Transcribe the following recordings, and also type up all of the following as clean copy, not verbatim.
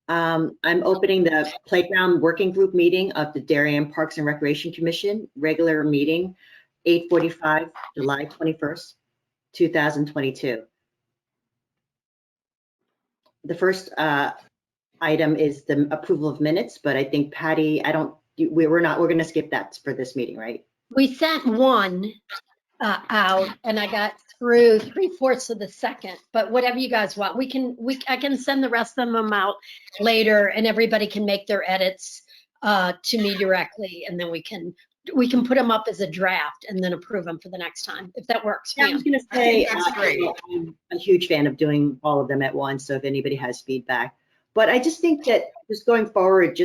I'm opening the Playground Working Group meeting of the Darien Parks and Recreation Commission, regular meeting, 8:45, July 21st, 2022. The first item is the approval of minutes, but I think Patty, we're going to skip that for this meeting, right? We sent one out and I got through 3/4 of the second, but whatever you guys want, I can send the rest of them out later and everybody can make their edits to me directly, and then we can put them up as a draft and then approve them for the next time, if that works. Yeah, I was going to say, that's great. I'm a huge fan of doing all of them at once, so if anybody has feedback. But I just think that just going forward,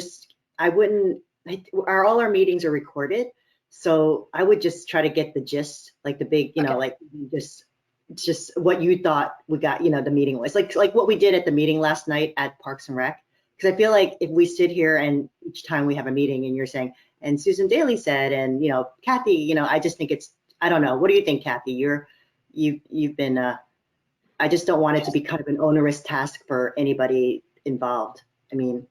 all our meetings are recorded, so I would just try to get the gist, like the big, Okay. like just what you thought we got, the meeting was. Like what we did at the meeting last night at Parks and Rec. Because I feel like if we sit here and each time we have a meeting and you're saying, and Susan Daly said, and Kathy, I just think I don't know. What do you think, Kathy? You've been I just don't want it to be kind of an onerous task for anybody involved. I mean,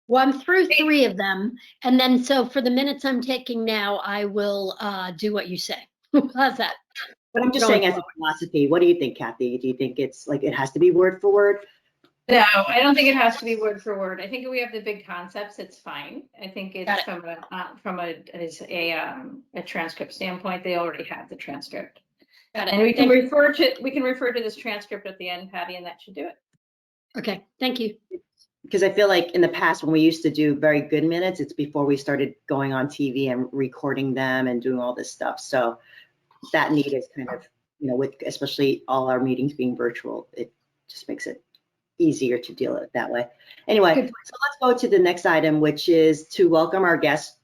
well, I'm through 3 of them, and then so for the minutes I'm taking now, I will do what you say. How's that? But I'm just saying, as a philosophy, what do you think, Kathy? Do you think it's like it has to be word for word? No, I don't think it has to be word for word. I think if we have the big concepts, it's fine. I think it's from a transcript standpoint, they already have the transcript. Got it. And we can refer to this transcript at the end, Patty, and that should do it. Okay, thank you. Because I feel like in the past when we used to do very good minutes, it's before we started going on TV and recording them and doing all this stuff. So that need is kind of, with especially all our meetings being virtual, it just makes it easier to deal with it that way. Anyway, so let's go to the next item, which is to welcome our guest,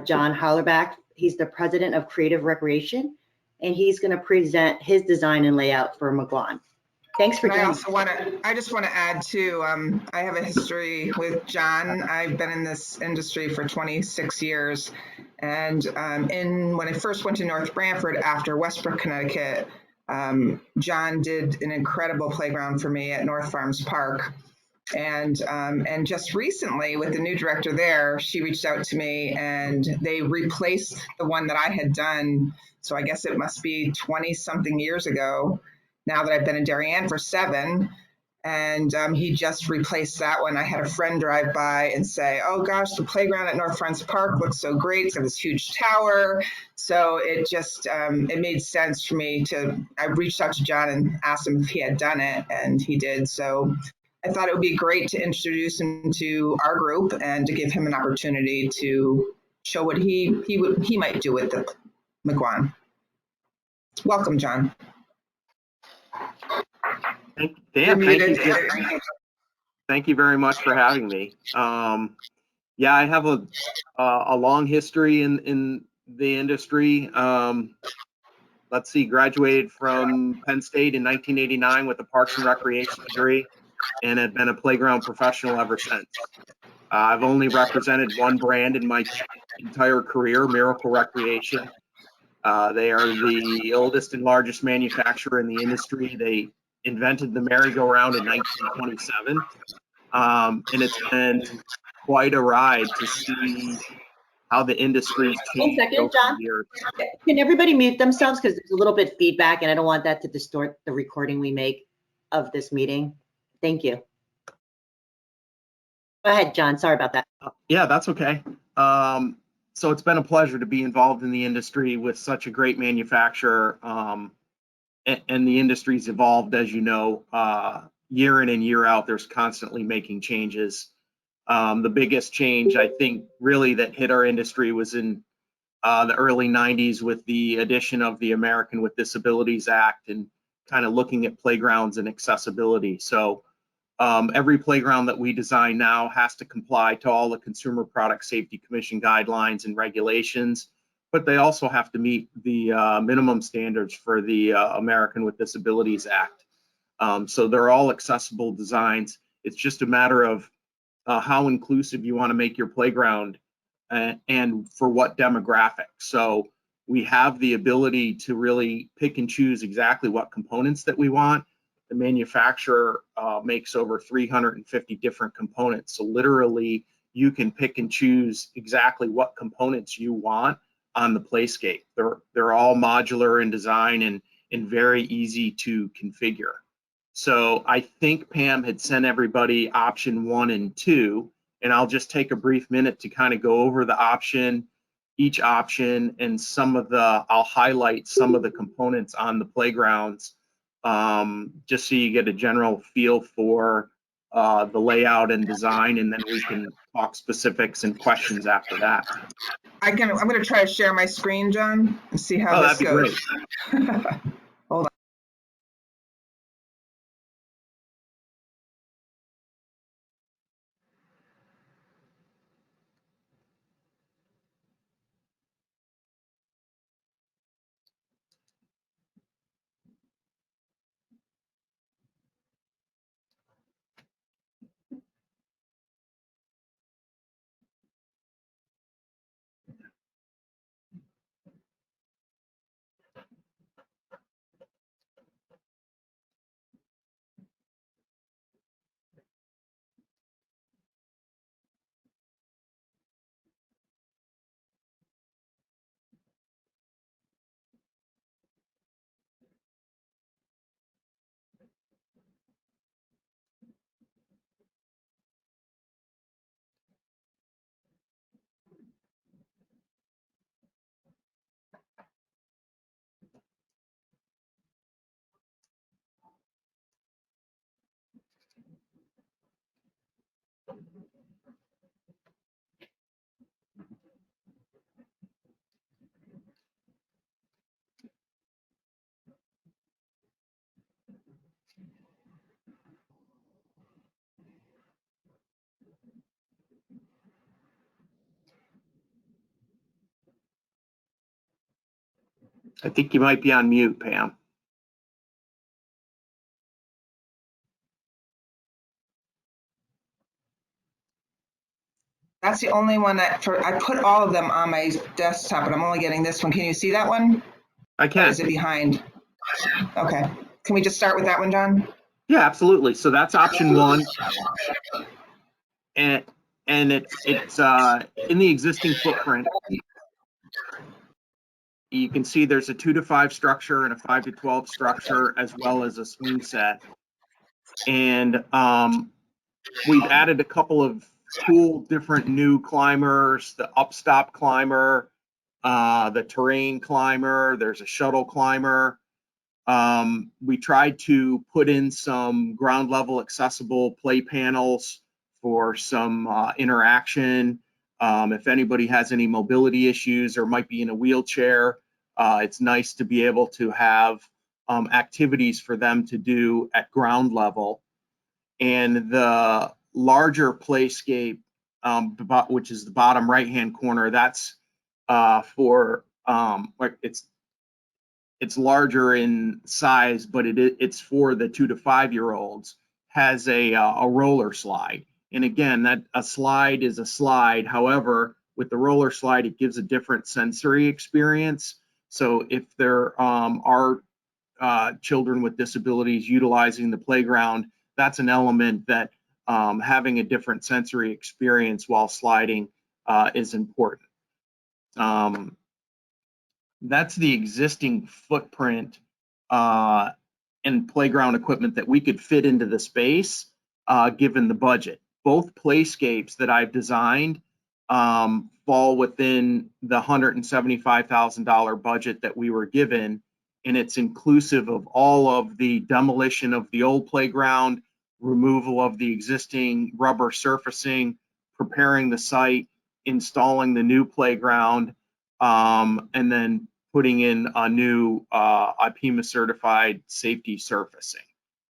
John Hollerbach. He's the president of Creative Recreation, and he's going to present his design and layout for McGuan. Thanks for joining. I just want to add too, I have a history with John. I've been in this industry for 26 years. And when I first went to North Branford after Westbrook, Connecticut, John did an incredible playground for me at North Farms Park. And just recently with the new director there, she reached out to me and they replaced the one that I had done. So I guess it must be 20 something years ago. Now that I've been in Darien for 7, and he just replaced that one. I had a friend drive by and say, oh gosh, the playground at North Farms Park looks so great. It's got this huge tower. So it just, it made sense for me I reached out to John and asked him if he had done it, and he did. So I thought it would be great to introduce him to our group and to give him an opportunity to show what he might do with the McGuan. Welcome, John. Thank you very much for having me. Yeah, I have a long history in the industry. Let's see, graduated from Penn State in 1989 with a Parks and Recreation degree, and have been a playground professional ever since. I've only represented one brand in my entire career, Miracle Recreation. They are the oldest and largest manufacturer in the industry. They invented the merry-go-round in 1927, and it's been quite a ride to see how the industry's changed. 1 second, John. Can everybody mute themselves, because there's a little bit of feedback and I don't want that to distort the recording we make of this meeting. Thank you. Go ahead, John. Sorry about that. Yeah, that's okay. So it's been a pleasure to be involved in the industry with such a great manufacturer. And the industry's evolved, as you know, year in and year out. There's constantly making changes. The biggest change, I think, really that hit our industry was in the early 90s with the addition of the American with Disabilities Act and kind of looking at playgrounds and accessibility. So every playground that we design now has to comply to all the Consumer Product Safety Commission guidelines and regulations, but they also have to meet the minimum standards for the American with Disabilities Act. So they're all accessible designs. It's just a matter of how inclusive you want to make your playground and for what demographic. So we have the ability to really pick and choose exactly what components that we want, the manufacturer makes over 350 different components. So literally, you can pick and choose exactly what components you want on the playscape. They're all modular in design and very easy to configure. So I think Pam had sent everybody option 1 and 2, and I'll just take a brief minute to kind of go over each option and I'll highlight some of the components on the playgrounds, just so you get a general feel for the layout and design, and then we can talk specifics and questions after that. I'm going to try to share my screen, John, and see how this that'd be goes. great. Hold on. I think you might be on mute, Pam. That's the only one I put all of them on my desktop, but I'm only getting this one. Can you see that one? I Or can. is it behind? Okay. Can we just start with that one, John? Yeah, absolutely. So that's option 1, and it's in the existing footprint. You can see there's a 2 to 5 structure and a 5 to 12 structure, as well as a swing set. And we've added a couple of cool different new climbers, the upstop climber, the terrain climber, there's a shuttle climber. We tried to put in some ground level accessible play panels for some interaction. If anybody has any mobility issues or might be in a wheelchair, it's nice to be able to have activities for them to do at ground level. And the larger playscape, which is the bottom right-hand corner, that's for it's larger in size, but it's for the 2 to 5 year olds. Has a roller slide, and again, that a slide is a slide. However, with the roller slide, it gives a different sensory experience. So if there are children with disabilities utilizing the playground, that's an element that having a different sensory experience while sliding is important. That's the existing footprint and playground equipment that we could fit into the space given the budget. Both playscapes that I've designed fall within the $175,000 budget that we were given, and it's inclusive of all of the demolition of the old playground, removal of the existing rubber surfacing, preparing the site, installing the new playground, and then putting in a new IPMA certified safety surfacing.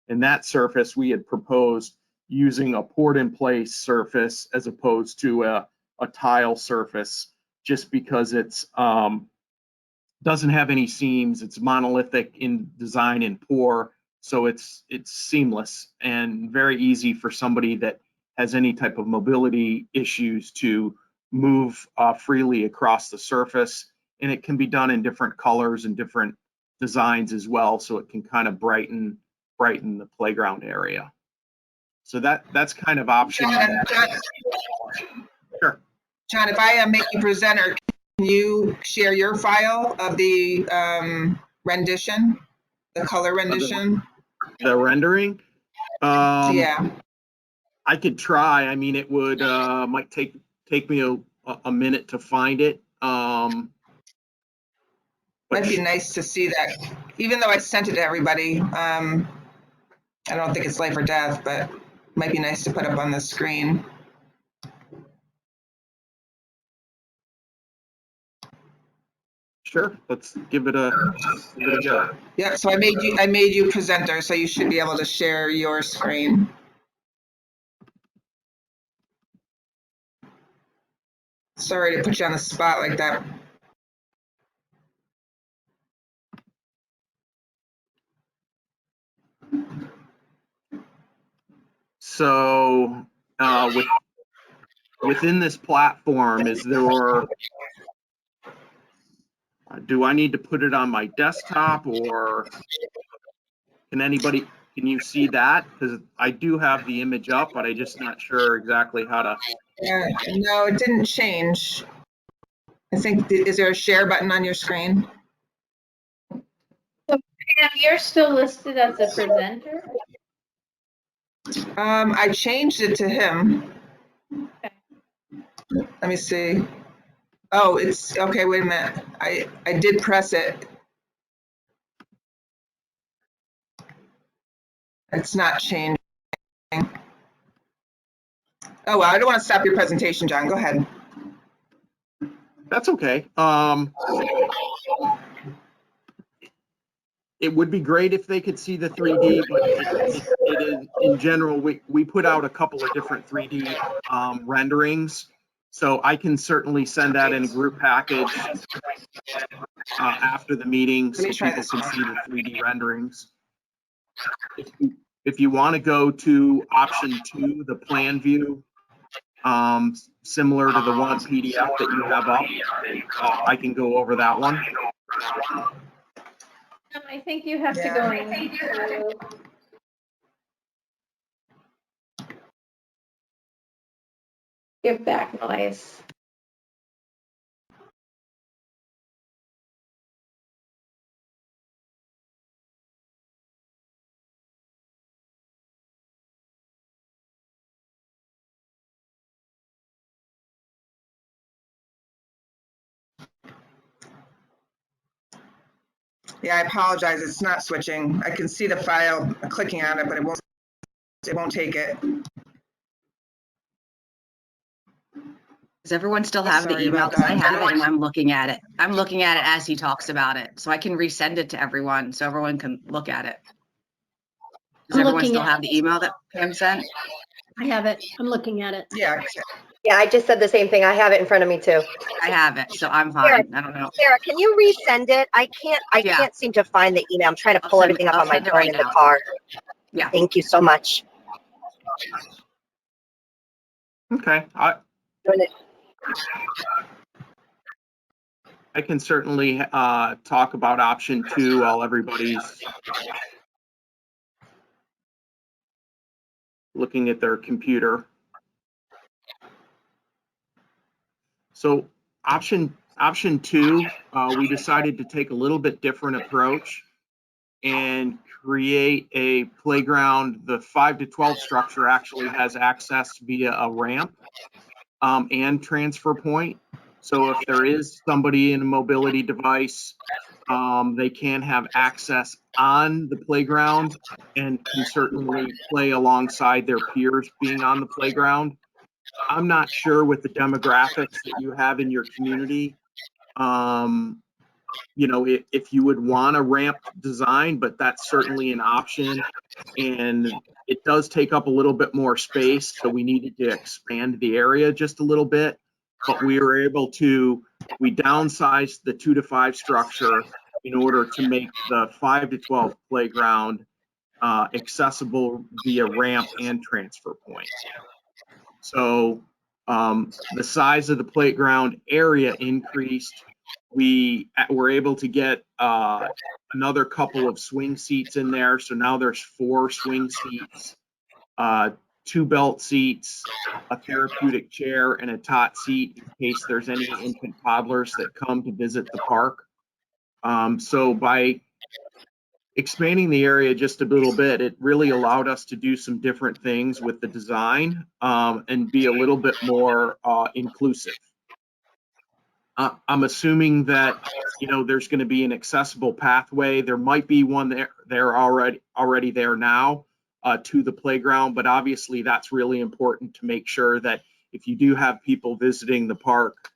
And that surface we had proposed using a poured in place surface as opposed to a tile surface, just because it's doesn't have any seams. It's monolithic in design and pour, so it's seamless and very easy for somebody that has any type of mobility issues to move freely across the surface. And it can be done in different colors and different designs as well, so it can kind of brighten brighten the playground area. So that's kind of option. Sure. John, if I make you presenter, can you share your file of the rendition, the color rendition? The rendering. Yeah. I could try. I mean, it would might take me a minute to find it. But Might be nice to see that, even though I sent it to everybody. I don't think it's life or death, but might be nice to put up on the screen. Sure, let's give it a go. Yeah, so I made you presenter, so you should be able to share your screen. Sorry to put you on the spot like that. So within this platform, is there, do I need to put it on my desktop, or can you see that? Because I do have the image up, but I'm just not sure exactly how to. Yeah, no, it didn't change. I think, is there a share button on your screen? Pam, you're still listed as a presenter? I changed it to him. Okay. Let me see. Oh, it's, okay, wait a minute. I did press it. It's not changing. Oh, well, I don't want to stop your presentation, John. Go ahead. That's okay. It would be great if they could see the 3D, but it is, in general, we put out a couple of different 3D renderings. So I can certainly send that in a group package after the meeting so people can see the 3D renderings. If you want to go to option 2, the plan view, similar to the one PDF that you have up, I can go over that one. I think you have to go into give back noise. Yeah, I apologize. It's not switching. I can see the file, clicking on it, but it won't take it. Does everyone still have the Sorry email? about Because I that. have it and I'm looking at it. I'm looking at it as he talks about it. So I can resend it to everyone so everyone can look at it. Does I'm everyone looking still at have the email that Pam sent? I have it. I'm looking at it. Yeah. Yeah, I just said the same thing. I have it in front of me too. I have it, so I'm fine. I don't know. Sarah, can you resend it? I Yeah. can't seem to find the email. I'm trying to pull everything up I'll on my send it phone right in the now. car. Yeah. Thank you so much. Okay, I can certainly talk about option 2 while everybody's looking at their computer. So option 2, we decided to take a little bit different approach and create a playground. The 5 to 12 structure actually has access via a ramp and transfer point. So if there is somebody in a mobility device, they can have access on the playground and can certainly play alongside their peers being on the playground. I'm not sure with the demographics that you have in your community, you know, if you would want a ramp design, but that's certainly an option. And it does take up a little bit more space, so we needed to expand the area just a little bit. But we were able to, we downsized the 2 to 5 structure in order to make the 5 to 12 playground accessible via ramp and transfer point. So the size of the playground area increased. We were able to get another couple of swing seats in there. So now there's 4 swing seats, 2 belt seats, a therapeutic chair, and a tot seat in case there's any infant toddlers that come to visit the park. So by expanding the area just a little bit, it really allowed us to do some different things with the design and be a little bit more inclusive. I'm assuming that, you know, there's going to be an accessible pathway. There might be one there already there now to the playground, but obviously that's really important to make sure that if you do have people visiting the park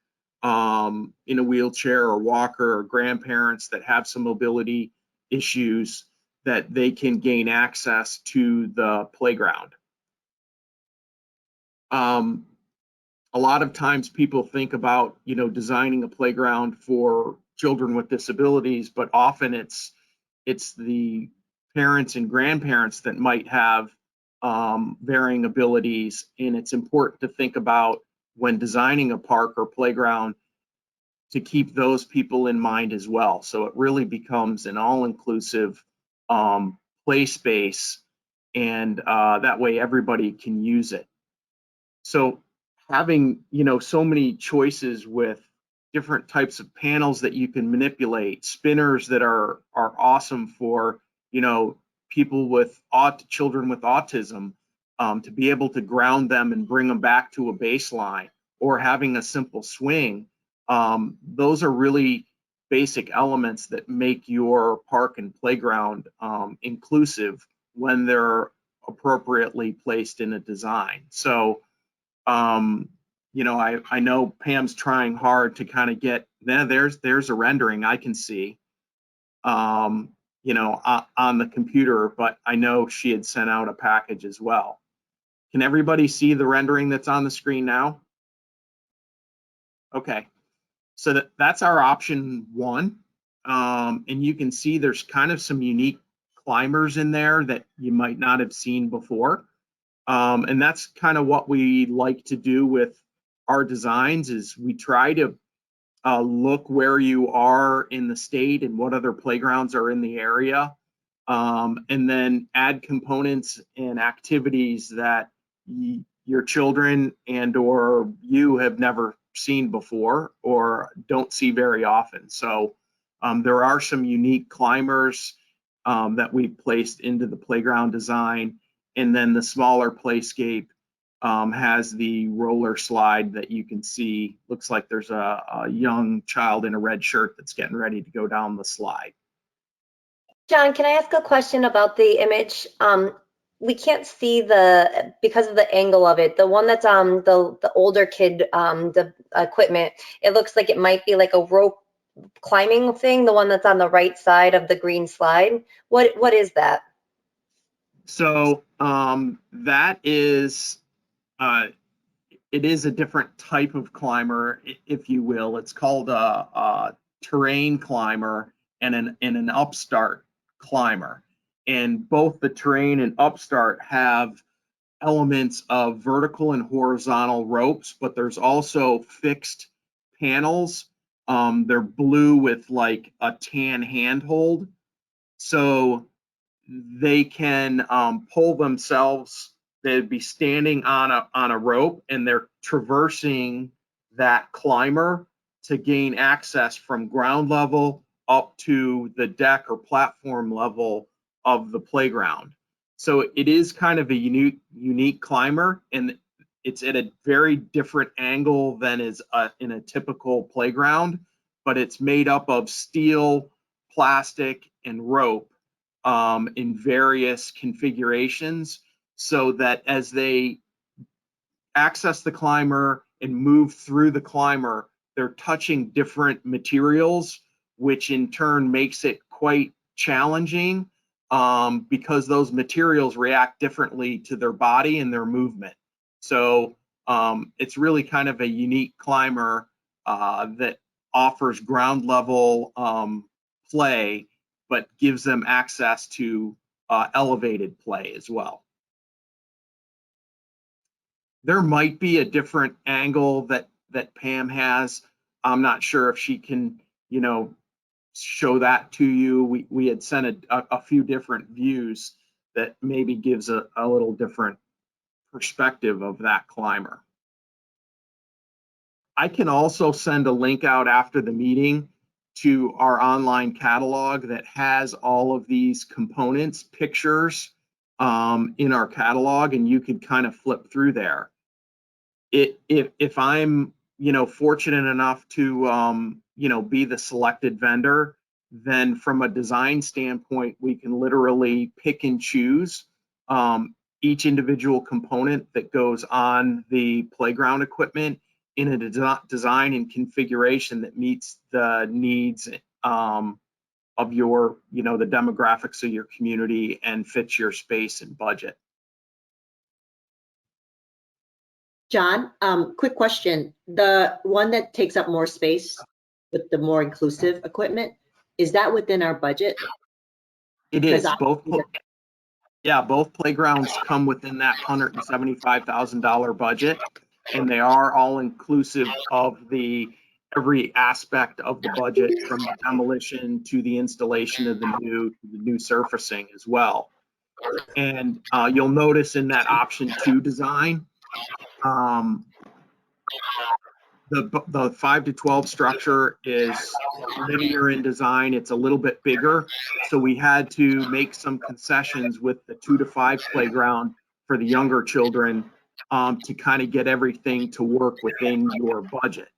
in a wheelchair or walker, or grandparents that have some mobility issues, that they can gain access to the playground. A lot of times people think about, you know, designing a playground for children with disabilities, but often it's the parents and grandparents that might have varying abilities, and it's important to think about when designing a park or playground to keep those people in mind as well. So it really becomes an all-inclusive play space, and that way everybody can use it. So having, you know, so many choices with different types of panels that you can manipulate, spinners that are awesome for, you know, people with children with autism, to be able to ground them and bring them back to a baseline, or having a simple swing. Those are really basic elements that make your park and playground inclusive when they're appropriately placed in a design. So you know, I know Pam's trying hard to kind of get, there's a rendering I can see, you know, on the computer, but I know she had sent out a package as well. Can everybody see the rendering that's on the screen now? Okay, so that's our option 1. And you can see there's kind of some unique climbers in there that you might not have seen before. And that's kind of what we like to do with our designs, is we try to look where you are in the state and what other playgrounds are in the area, and then add components and activities that your children and or you have never seen before or don't see very often. So there are some unique climbers that we placed into the playground design. And then the smaller playscape has the roller slide that you can see. Looks like there's a young child in a red shirt that's getting ready to go down the slide. John, can I ask a question about the image? We can't see because of the angle of it, the one that's on the older kid, the equipment, it looks like it might be like a rope climbing thing, the one that's on the right side of the green slide. What is that? So that is, it is a different type of climber, if you will. It's called a terrain climber and an upstart climber. And both the terrain and upstart have elements of vertical and horizontal ropes, but there's also fixed panels. They're blue with like a tan handhold. So they can pull themselves. They'd be standing on a rope, and they're traversing that climber to gain access from ground level up to the deck or platform level of the playground. So it is kind of a unique climber, and it's at a very different angle than is in a typical playground, but it's made up of steel, plastic, and rope in various configurations, so that as they access the climber and move through the climber, they're touching different materials, which in turn makes it quite challenging because those materials react differently to their body and their movement. So it's really kind of a unique climber that offers ground level play, but gives them access to elevated play as well. There might be a different angle that Pam has. I'm not sure if she can, show that to you. We had sent a few different views that maybe gives a little different perspective of that climber. I can also send a link out after the meeting to our online catalog that has all of these components, pictures in our catalog, and you could kind of flip through there. If I'm, fortunate enough to, be the selected vendor, then from a design standpoint, we can literally pick and choose each individual component that goes on the playground equipment in a design and configuration that meets the needs of your, the demographics of your community and fits your space and budget. John, quick question. The one that takes up more space with the more inclusive equipment, is that within our budget? It is. Both playgrounds come within that $175,000 budget, and they are all inclusive of every aspect of the budget, from the demolition to the installation of the new surfacing as well. And you'll notice in that option 2 design, the 5 to 12 structure is linear in design. It's a little bit bigger, so we had to make some concessions with the 2 to 5 playground for the younger children to kind of get everything to work within your budget.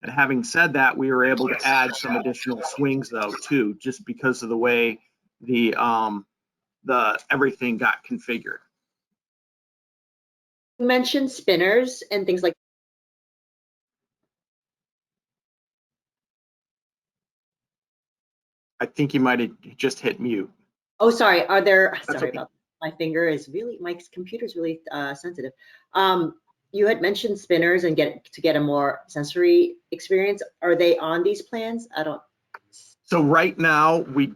And having said that, we were able to add some additional swings though too, just because of the way the everything got configured. You mentioned spinners and things like. I think you might have just hit mute. Oh, sorry. Are there? That's Sorry okay. about that. My computer's really sensitive. You had mentioned spinners and get a more sensory experience. Are they on these plans? I don't. So right now we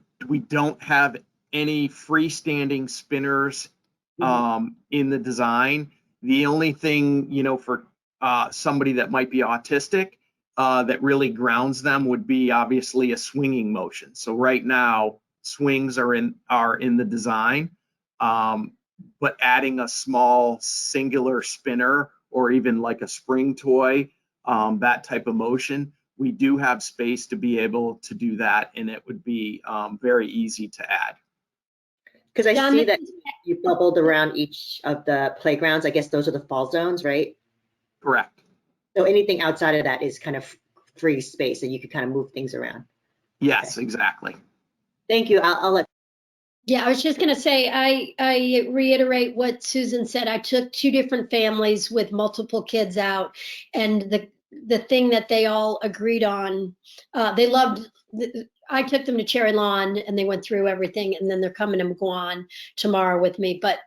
don't have any freestanding spinners in the design. The only thing, for somebody that might be autistic, that really grounds them would be obviously a swinging motion. So right now swings are in the design, but adding a small singular spinner or even like a spring toy, that type of motion, we do have space to be able to do that, and it would be very easy to add. Because I see that you bubbled around each of the playgrounds. I guess those are the fall zones, right? Correct. So anything outside of that is kind of free space, and you could kind of move things around. Yes, Okay. Exactly. Thank you. I'll let. Yeah, I was just going to say, I reiterate what Susan said. I took 2 different families with multiple kids out, and the thing that they all agreed on, they loved. I took them to Cherry Lawn, and they went through everything, and then they're coming to McGuan tomorrow with me. But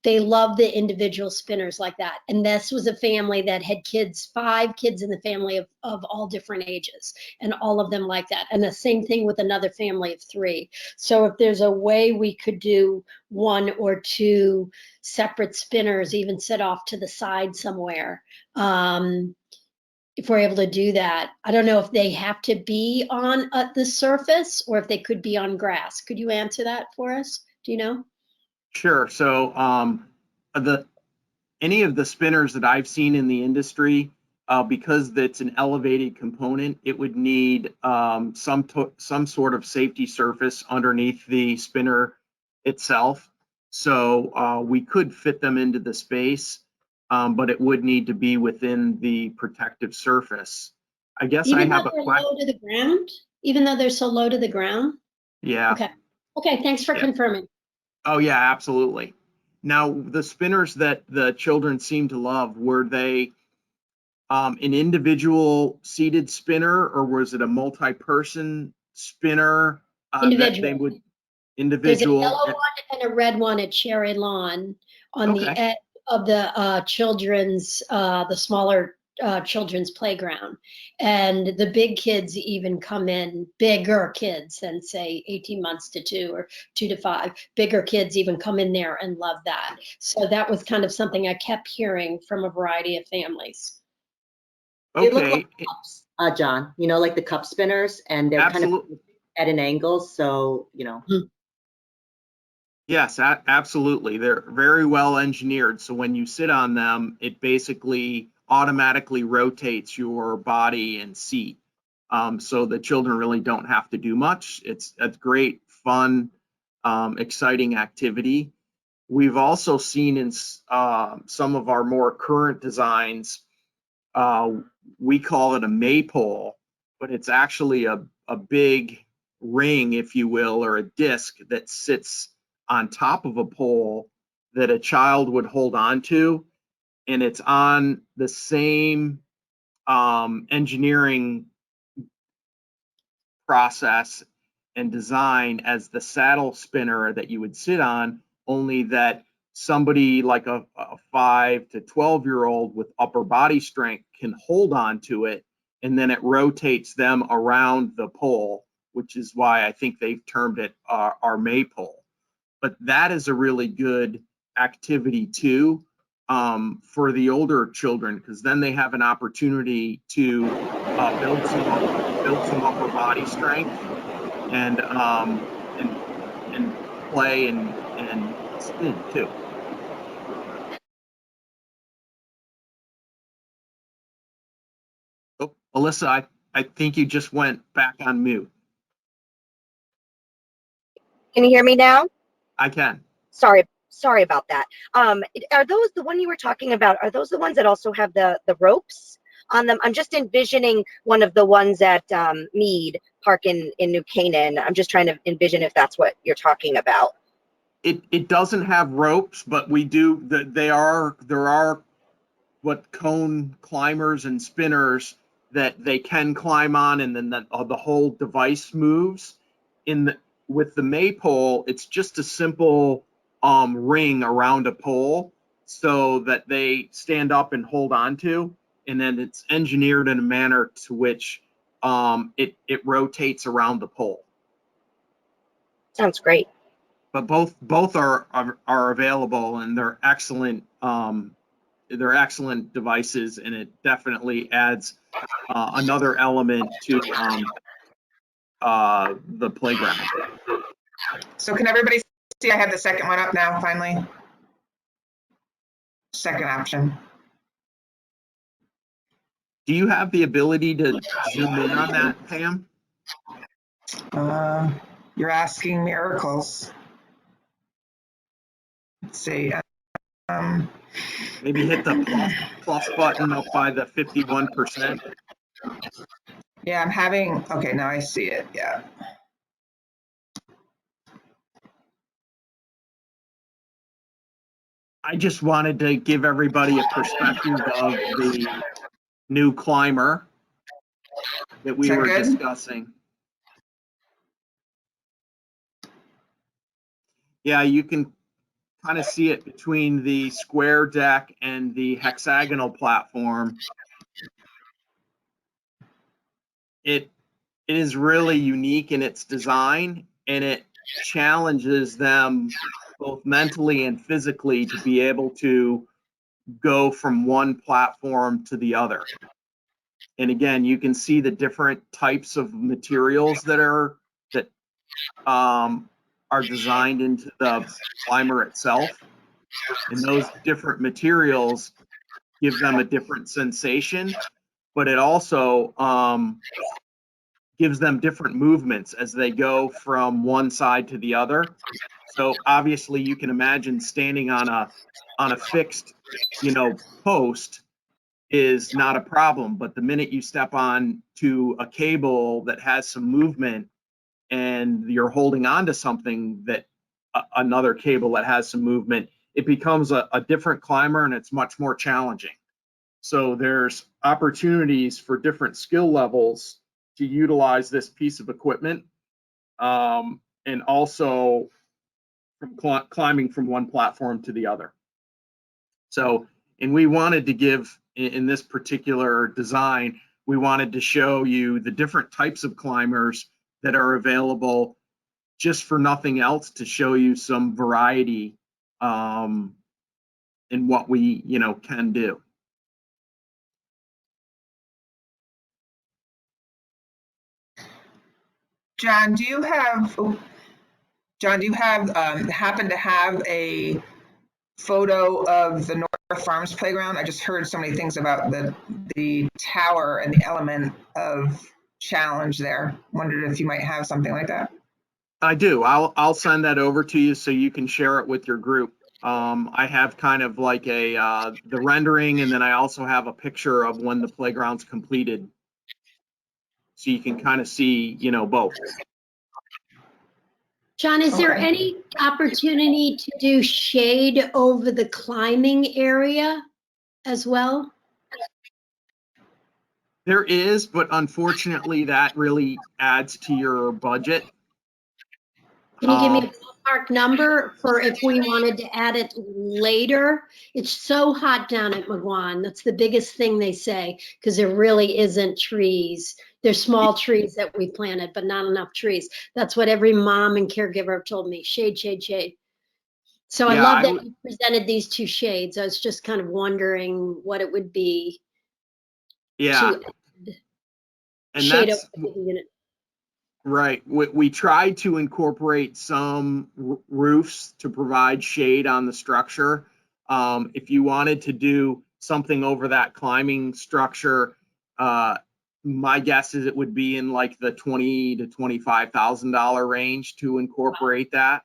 they love the individual spinners like that. And this was a family that had 5 kids in the family of all different ages, and all of them like that. And the same thing with another family of 3. So if there's a way we could do 1 or 2 separate spinners, even set off to the side somewhere, if we're able to do that. I don't know if they have to be on the surface or if they could be on grass. Could you answer that for us? Do you know? Sure. So any of the spinners that I've seen in the industry, because it's an elevated component, it would need some sort of safety surface underneath the spinner itself. So we could fit them into the space, but it would need to be within the protective surface. I guess Even I have though a they're question. low to the ground? Even though they're so low to the ground? Yeah. Okay. Okay, thanks for confirming. Oh yeah, absolutely. Now, the spinners that the children seem to love, were they an individual seated spinner, or was it a multi-person spinner? Individual. That they would There's a individual. yellow one and a red one at Cherry Lawn on the Okay. edge of the children's, the smaller children's playground. And the big kids even come in, bigger kids than say 18 months to 2 or 2 to 5. Bigger kids even come in there and love that. So that was kind of something I kept hearing from a variety of families. They look Okay. like pups. John, you know, like the cup spinners, and they're kind of Absolutely. at an angle, so, you know. Yes, absolutely. They're very well engineered. So when you sit on them, it basically automatically rotates your body and seat. So the children really don't have to do much. It's a great, fun, exciting activity. We've also seen in some of our more current designs, we call it a Maypole, but it's actually a big ring, if you will, or a disc that sits on top of a pole that a child would hold on to, and it's on the same engineering process and design as the saddle spinner that you would sit on, only that somebody like a 5 to 12-year-old with upper body strength can hold on to it, and then it rotates them around the pole, which is why I think they've termed it our Maypole. But that is a really good activity too, for the older children, because then they have an opportunity to build some upper body strength and play and spin too. Oh, Alyssa, I think you just went back on mute. Can you hear me now? I can. Sorry about that. Are those the one you were talking about? Are those the ones that also have the ropes on them? I'm just envisioning one of the ones at Mead Park in New Canaan. I'm just trying to envision if that's what you're talking about. It doesn't have ropes, but we do. There are what cone climbers and spinners that they can climb on, and then the whole device moves. With the Maypole, it's just a simple ring around a pole so that they stand up and hold on to, and then it's engineered in a manner to which it rotates around the pole. Sounds great. But both are available, and they're excellent. They're excellent devices, and it definitely adds another element to the playground. So can everybody see I have the second one up now, finally? Second option. Do you have the ability to zoom in on that, Pam? You're asking miracles. Let's see. Maybe hit the plus button up by the 51%. Yeah, I'm having, okay, now I see it, yeah. I just wanted to give everybody a perspective of the new climber that we were discussing. Yeah, you can kind of see it between the square deck and the hexagonal platform. It is really unique in its design, and it challenges them both mentally and physically to be able to go from one platform to the other. And again, you can see the different types of materials that are designed into the climber itself. And those different materials give them a different sensation, but it also gives them different movements as they go from one side to the other. So obviously you can imagine standing on a fixed, post is not a problem, but the minute you step on to a cable that has some movement and you're holding on to something that another cable that has some movement, it becomes a different climber, and it's much more challenging. So there's opportunities for different skill levels to utilize this piece of equipment, and also from climbing from one platform to the other. So, and we wanted to give, in this particular design, we wanted to show you the different types of climbers that are available, just for nothing else, to show you some variety in what we can do. John, do you happen to have a photo of the North Farms playground? I just heard so many things about the tower and the element of challenge there. Wondered if you might have something like that. I do. I'll send that over to you so you can share it with your group. I have kind of like the rendering, and then I also have a picture of when the playground's completed, so you can kind of see, you know, both. John, is there Okay. any opportunity to do shade over the climbing area as well? There is, but unfortunately, that really adds to your budget. Can you give me a ballpark number for if we wanted to add it later? It's so hot down at McGuan. That's the biggest thing they say, because there really isn't trees. There's small trees that we planted, but not enough trees. That's what every mom and caregiver have told me, shade, shade, shade. So I Yeah, love that you presented these two shades. I was just kind of wondering what it would be yeah, to and shade that's over the unit. right. We tried to incorporate some roofs to provide shade on the structure. If you wanted to do something over that climbing structure, my guess is it would be in like the $20,000 to $25,000 range to incorporate that.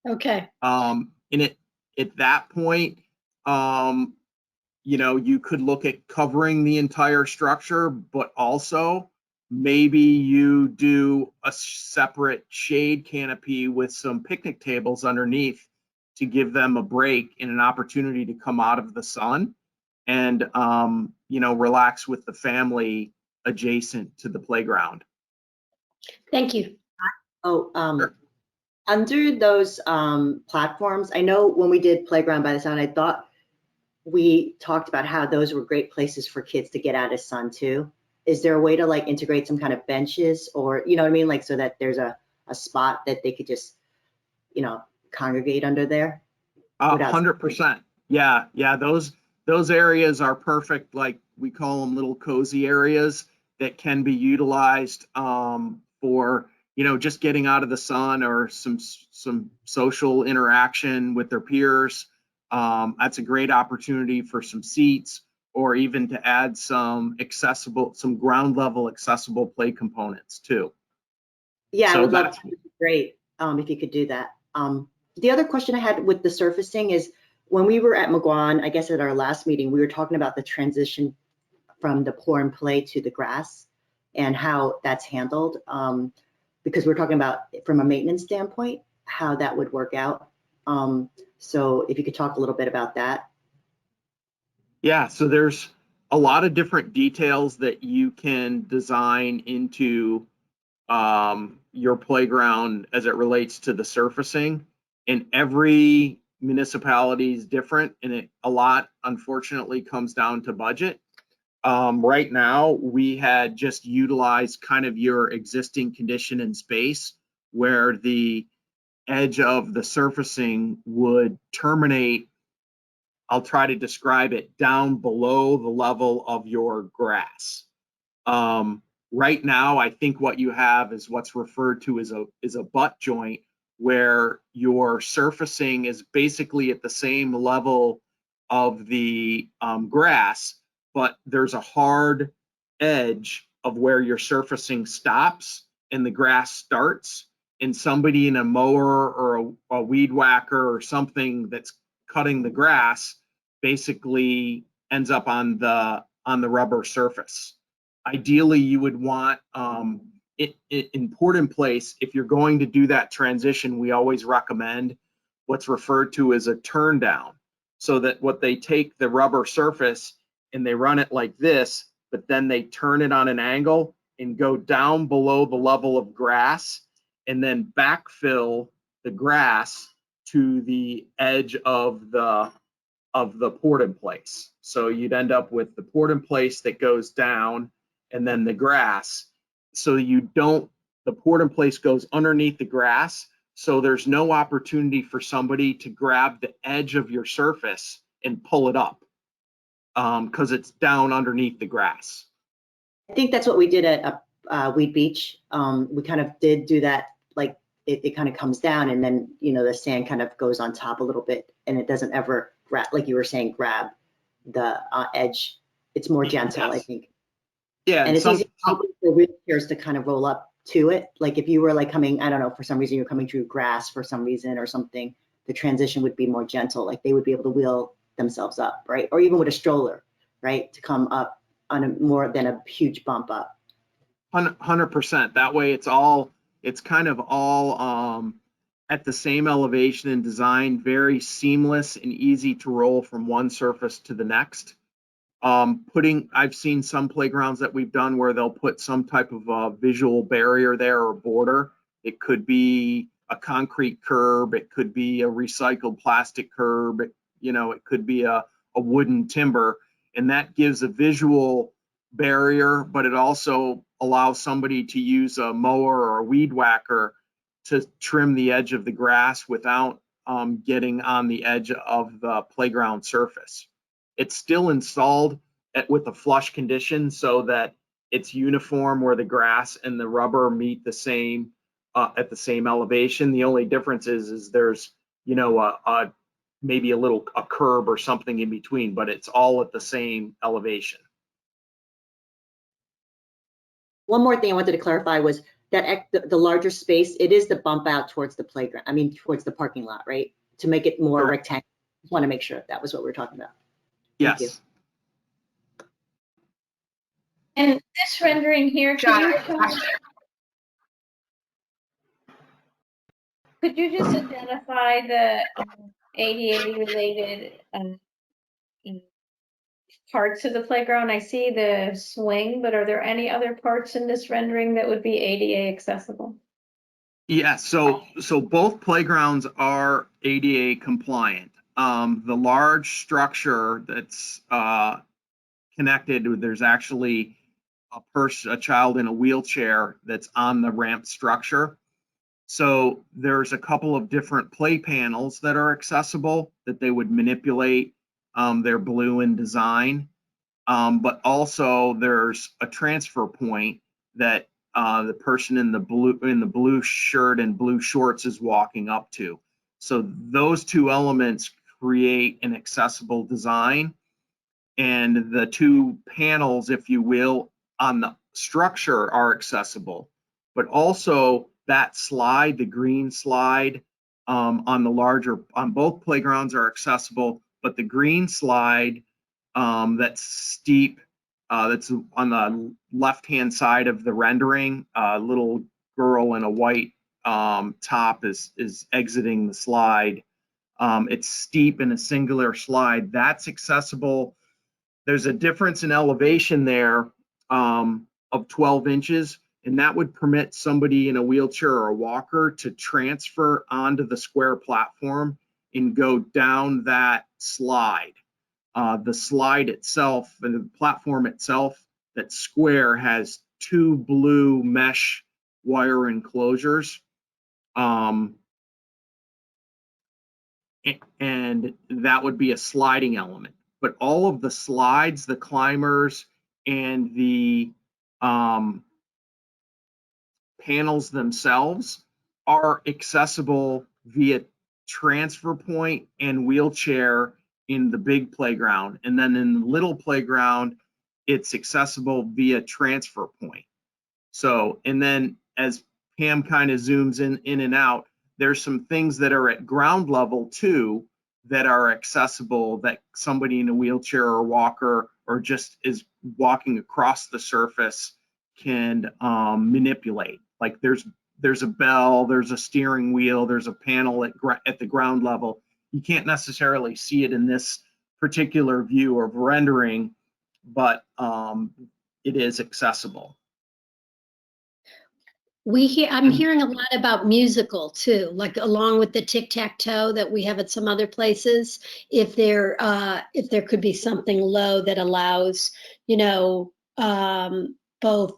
Okay. And at that point, you know, you could look at covering the entire structure, but also maybe you do a separate shade canopy with some picnic tables underneath to give them a break and an opportunity to come out of the sun and, you know, relax with the family adjacent to the playground. Thank you. Oh, Sure. under those platforms, I know when we did Playground by the Sound, I thought we talked about how those were great places for kids to get out of sun too. Is there a way to like integrate some kind of benches, or, you know what I mean? Like, so that there's a spot that they could just, you know, congregate under there? 100%. Yeah. Those areas are perfect. Like we call them little cozy areas that can be utilized for, you know, just getting out of the sun or some social interaction with their peers. That's a great opportunity for some seats, or even to add some ground level accessible play components too. Yeah, I So would love that's to. It'd be great if you could do that. The other question I had with the surfacing is, when we were at McGuan, I guess at our last meeting, we were talking about the transition from the pour and play to the grass and how that's handled. Because we're talking about from a maintenance standpoint, how that would work out. So if you could talk a little bit about that. Yeah, so there's a lot of different details that you can design into your playground as it relates to the surfacing, and every municipality is different, and a lot unfortunately comes down to budget. Right now, we had just utilized kind of your existing condition in space, where the edge of the surfacing would terminate. I'll try to describe it down below the level of your grass. Right now, I think what you have is what's referred to as a butt joint, where your surfacing is basically at the same level of the grass, but there's a hard edge of where your surfacing stops and the grass starts, and somebody in a mower or a weed whacker or something that's cutting the grass basically ends up on the rubber surface. Ideally, you would want it in port in place. If you're going to do that transition, we always recommend what's referred to as a turn down, so that what they take the rubber surface and they run it like this, but then they turn it on an angle and go down below the level of grass and then backfill the grass to the edge of the port in place. So you'd end up with the port in place that goes down and then the grass. So the port in place goes underneath the grass. So there's no opportunity for somebody to grab the edge of your surface and pull it up because it's down underneath the grass. I think that's what we did at Weed Beach. We kind of did do that, like it kind of comes down and then, you know, the sand kind of goes on top a little bit and it doesn't ever grab, like you were saying, grab the edge. It's more gentle, I Yes. think. Yeah, And it's easy for wheelchairs to kind of roll up to it. Like if you were like coming, I don't know, for some reason you're coming through grass for some reason or something, the transition would be more gentle. Like they would be able to wheel themselves up, right? Or even with a stroller, right? To come up on a more than a huge bump up. 100%. That way it's kind of all at the same elevation and design, very seamless and easy to roll from one surface to the next. I've seen some playgrounds that we've done where they'll put some type of visual barrier there or border. It could be a concrete curb, it could be a recycled plastic curb, it could be a wooden timber, and that gives a visual barrier, but it also allows somebody to use a mower or a weed whacker to trim the edge of the grass without getting on the edge of the playground surface. It's still installed with a flush condition so that it's uniform where the grass and the rubber meet the same at the same elevation. The only difference is there's maybe a curb or something in between, but it's all at the same elevation. One more thing I wanted to clarify was that the larger space, it is the bump out towards the playground. I mean, towards the parking lot, right? To make it more rectangular. Just want to make sure that was what we were talking about. Thank you. Yes. And this rendering here, could you just identify the ADA related parts of the playground? I see the swing, but are there any other parts in this rendering that would be ADA accessible? Yeah, so both playgrounds are ADA compliant. The large structure that's connected, there's actually a child in a wheelchair that's on the ramp structure. So there's a couple of different play panels that are accessible that they would manipulate. They're blue in design, but also there's a transfer point that the person in the blue shirt and blue shorts is walking up to. So those two elements create an accessible design, and the two panels, if you will, on the structure are accessible, but also that slide, the green slide on both playgrounds are accessible, but the green slide that's steep, that's on the left-hand side of the rendering, a little girl in a white top is exiting the slide. It's steep in a singular slide. That's accessible. There's a difference in elevation there of 12 inches, and that would permit somebody in a wheelchair or a walker to transfer onto the square platform and go down that slide. The slide itself, the platform itself, that square has two blue mesh wire enclosures. And that would be a sliding element. But all of the slides, the climbers, and the panels themselves are accessible via transfer point and wheelchair in the big playground. And then in the little playground, it's accessible via transfer point. So, and then as Pam kind of zooms in and out, there's some things that are at ground level too that are accessible that somebody in a wheelchair or walker or just is walking across the surface can manipulate. Like there's a bell, there's a steering wheel, there's a panel at the ground level. You can't necessarily see it in this particular view or rendering, but it is accessible. I'm hearing a lot about musical too, like along with the tic-tac-toe that we have at some other places. If there could be something low that allows, both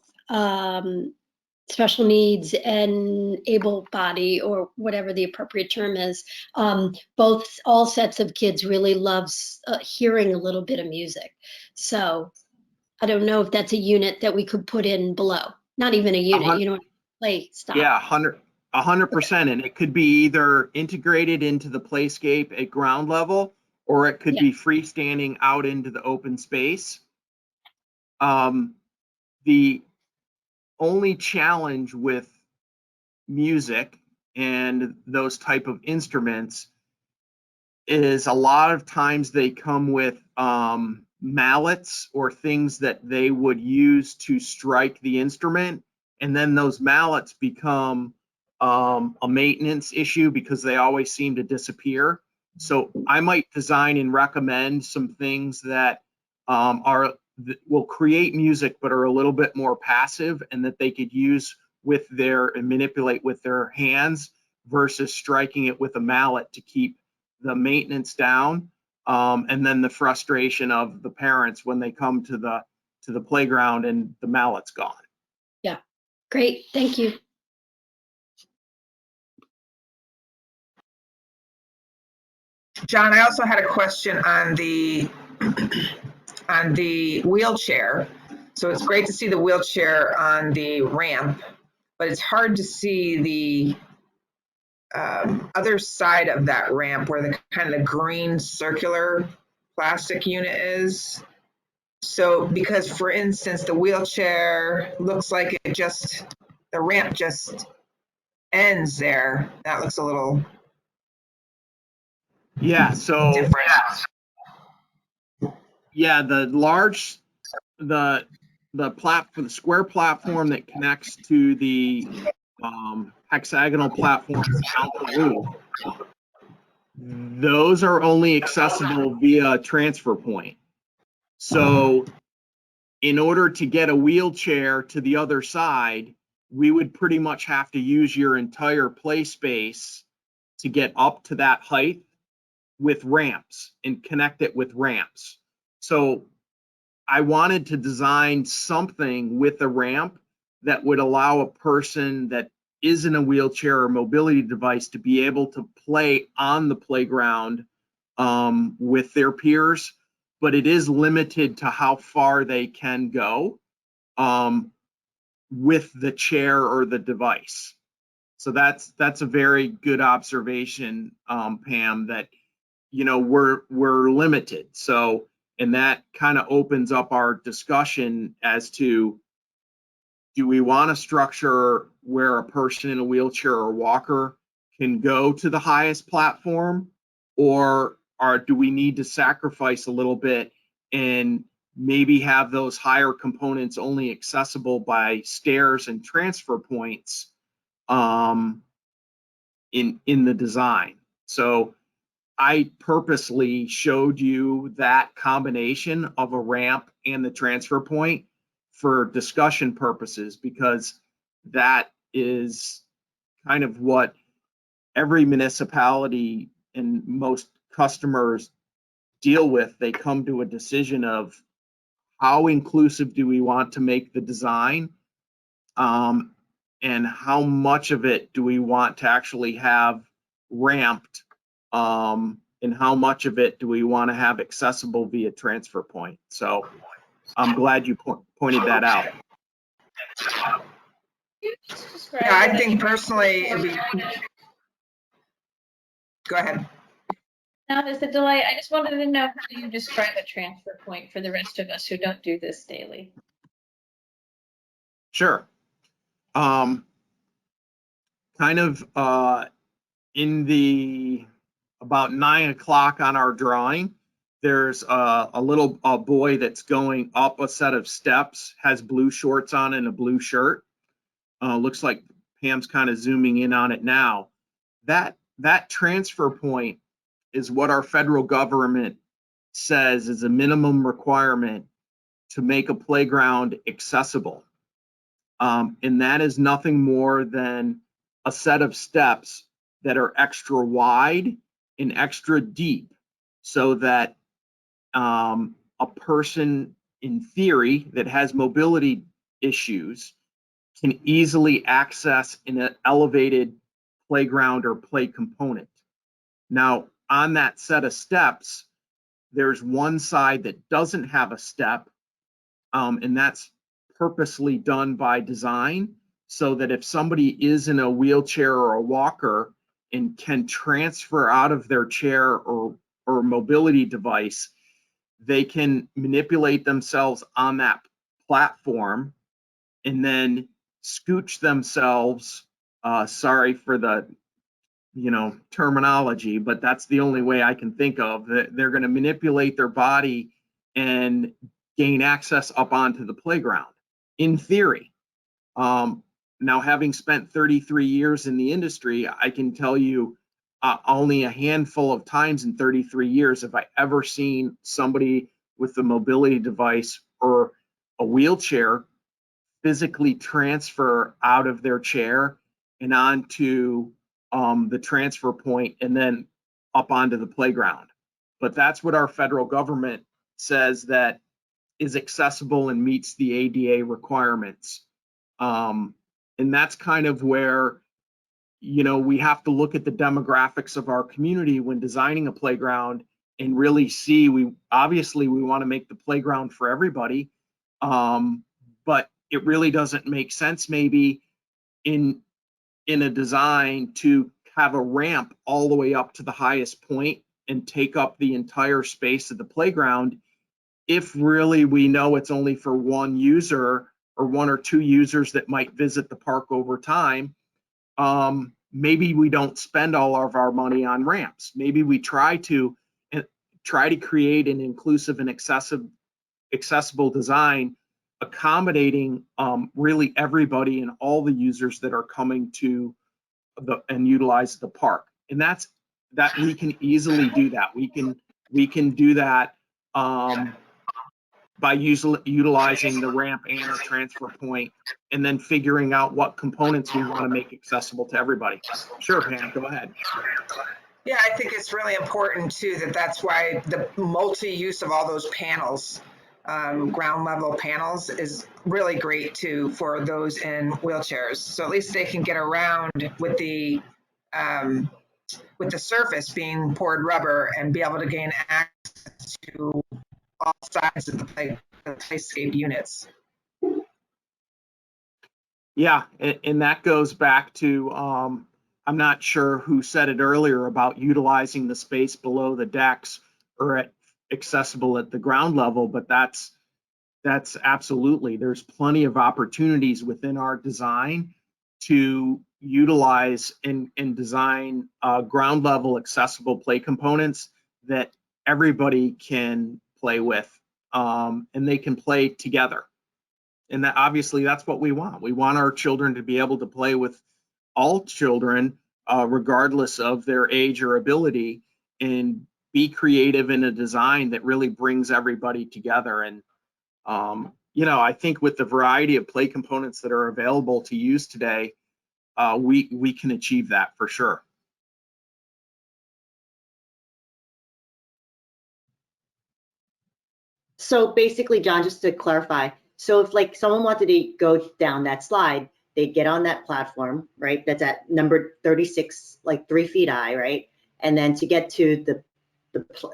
special needs and able body, or whatever the appropriate term is, all sets of kids really loves hearing a little bit of music. So I don't know if that's a unit that we could put in below. Not even a unit, 100 you know, play stop. Yeah, 100%. And it could be either integrated into the playscape at ground level, or it could Yeah. be freestanding out into the open space. The only challenge with music and those type of instruments is a lot of times they come with mallets or things that they would use to strike the instrument, and then those mallets become a maintenance issue because they always seem to disappear. So I might design and recommend some things that will create music but are a little bit more passive, and that they could use with and manipulate with their hands versus striking it with a mallet to keep the maintenance down, and then the frustration of the parents when they come to the playground and the mallet's gone. Yeah, great, thank you. John, I also had a question on the wheelchair. So it's great to see the wheelchair on the ramp, but it's hard to see the other side of that ramp where the kind of the green circular plastic unit is. So because, for instance, the wheelchair looks like the ramp just ends there. That looks a little different. Yeah, the square platform that connects to the hexagonal platform down the roof, those are only accessible via transfer point. So in order to get a wheelchair to the other side, we would pretty much have to use your entire play space to get up to that height with ramps and connect it with ramps. So I wanted to design something with a ramp that would allow a person that is in a wheelchair or mobility device to be able to play on the playground with their peers, but it is limited to how far they can go with the chair or the device. So that's a very good observation, Pam, that we're limited. So, and that kind of opens up our discussion as to, do we want a structure where a person in a wheelchair or walker can go to the highest platform, or do we need to sacrifice a little bit and maybe have those higher components only accessible by stairs and transfer points in the design? So I purposely showed you that combination of a ramp and the transfer point for discussion purposes, because that is kind of what every municipality and most customers deal with. They come to a decision of how inclusive do we want to make the design, and how much of it do we want to actually have ramped, and how much of it do we want to have accessible via transfer point. So I'm glad you pointed that out. Yeah, I think personally, go ahead. Now there's a delay. I just wanted to know how you describe a transfer point for the rest of us who don't do this daily. Sure. Kind of in the about 9 o'clock on our drawing, there's a little boy that's going up a set of steps, has blue shorts on and a blue shirt. Looks like Pam's kind of zooming in on it now. That transfer point is what our federal government says is a minimum requirement to make a playground accessible. And that is nothing more than a set of steps that are extra wide and extra deep, so that a person in theory that has mobility issues can easily access an elevated playground or play component. Now, on that set of steps, there's one side that doesn't have a step, and that's purposely done by design, so that if somebody is in a wheelchair or a walker and can transfer out of their chair or mobility device, they can manipulate themselves on that platform and then scooch themselves, sorry for the terminology, but that's the only way I can think of. They're going to manipulate their body and gain access up onto the playground, in theory. Now, having spent 33 years in the industry, I can tell you only a handful of times in 33 years have I ever seen somebody with a mobility device or a wheelchair physically transfer out of their chair and onto the transfer point and then up onto the playground. But that's what our federal government says that is accessible and meets the ADA requirements. And that's kind of where, we have to look at the demographics of our community when designing a playground and really see, we want to make the playground for everybody. But it really doesn't make sense maybe in a design to have a ramp all the way up to the highest point and take up the entire space of the playground if really we know it's only for one user or one or two users that might visit the park over time. Maybe we don't spend all of our money on ramps. Maybe we try to create an inclusive and accessible design, accommodating really everybody and all the users that are coming to and utilize the park. And that we can easily do that. We can do that by utilizing the ramp and the transfer point, and then figuring out what components we want to make accessible to everybody. Sure, Pam, go ahead. Yeah, I think it's really important too that's why the multi-use of all those panels, ground level panels, is really great too for those in wheelchairs. So at least they can get around with the surface being poured rubber and be able to gain access to all sides of the playscape units. Yeah, and that goes back to, I'm not sure who said it earlier about utilizing the space below the decks or accessible at the ground level, but that's absolutely, there's plenty of opportunities within our design to utilize and design ground level accessible play components that everybody can play with, and they can play together. And that obviously that's what we want. We want our children to be able to play with all children, regardless of their age or ability, and be creative in a design that really brings everybody together. And I think with the variety of play components that are available to use today, we can achieve that for sure. So basically, John, just to clarify, so if like someone wanted to go down that slide, they'd get on that platform, right? That's at number 36, like 3 feet high, right? And then to get to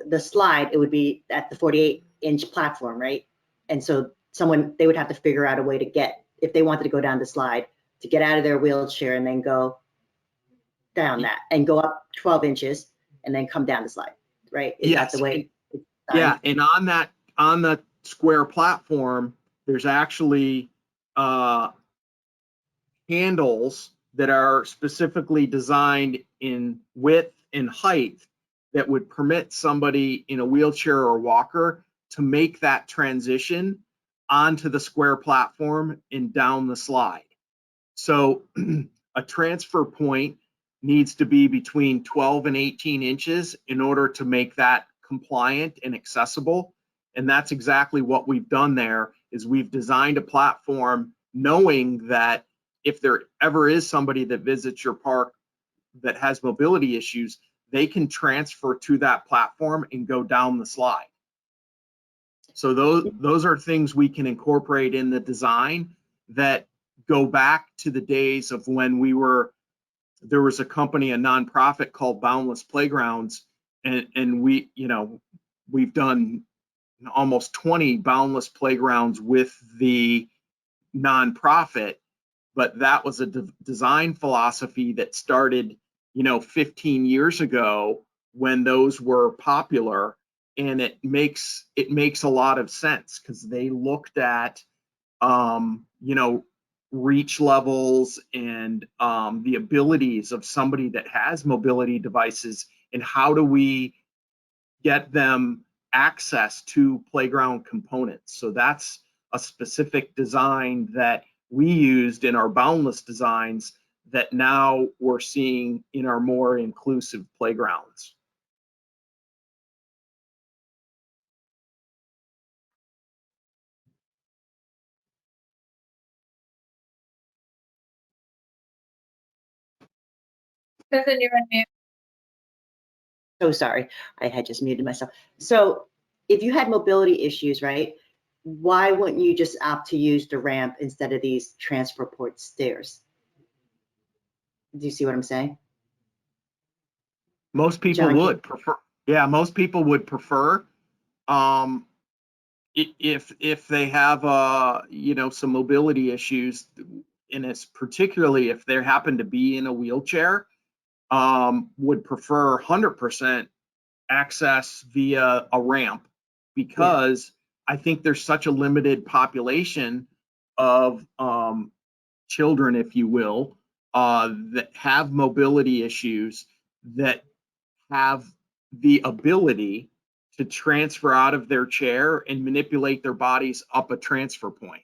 the slide, it would be at the 48-inch platform, right? And so they would have to figure out a way to get, if they wanted to go down the slide, to get out of their wheelchair and then go down that and go up 12 inches and then come down the slide, right? Is that the way? Yeah, and on the square platform, there's actually handles that are specifically designed in width and height that would permit somebody in a wheelchair or walker to make that transition onto the square platform and down the slide. So a transfer point needs to be between 12 and 18 inches in order to make that compliant and accessible. And that's exactly what we've done there, is we've designed a platform knowing that if there ever is somebody that visits your park that has mobility issues, they can transfer to that platform and go down the slide. So those are things we can incorporate in the design that go back to the days of when there was a company, a nonprofit called Boundless Playgrounds, and we've done almost 20 boundless playgrounds with the nonprofit, but that was a design philosophy that started, 15 years ago when those were popular. And it makes a lot of sense because they looked at, reach levels and the abilities of somebody that has mobility devices, and how do we get them access to playground components. So that's a specific design that we used in our boundless designs that now we're seeing in our more inclusive playgrounds. Susan, you're on mute. So sorry, I had just muted myself. So if you had mobility issues, right, why wouldn't you just opt to use the ramp instead of these transfer port stairs? Do you see what I'm saying? Most people John, would prefer, yeah, most people would prefer, if they have, some mobility issues, and it's particularly if they happen to be in a wheelchair, would prefer 100% access via a ramp, because I think there's such a limited population of children, if you will, that have mobility issues, that have the ability to transfer out of their chair and manipulate their bodies up a transfer point.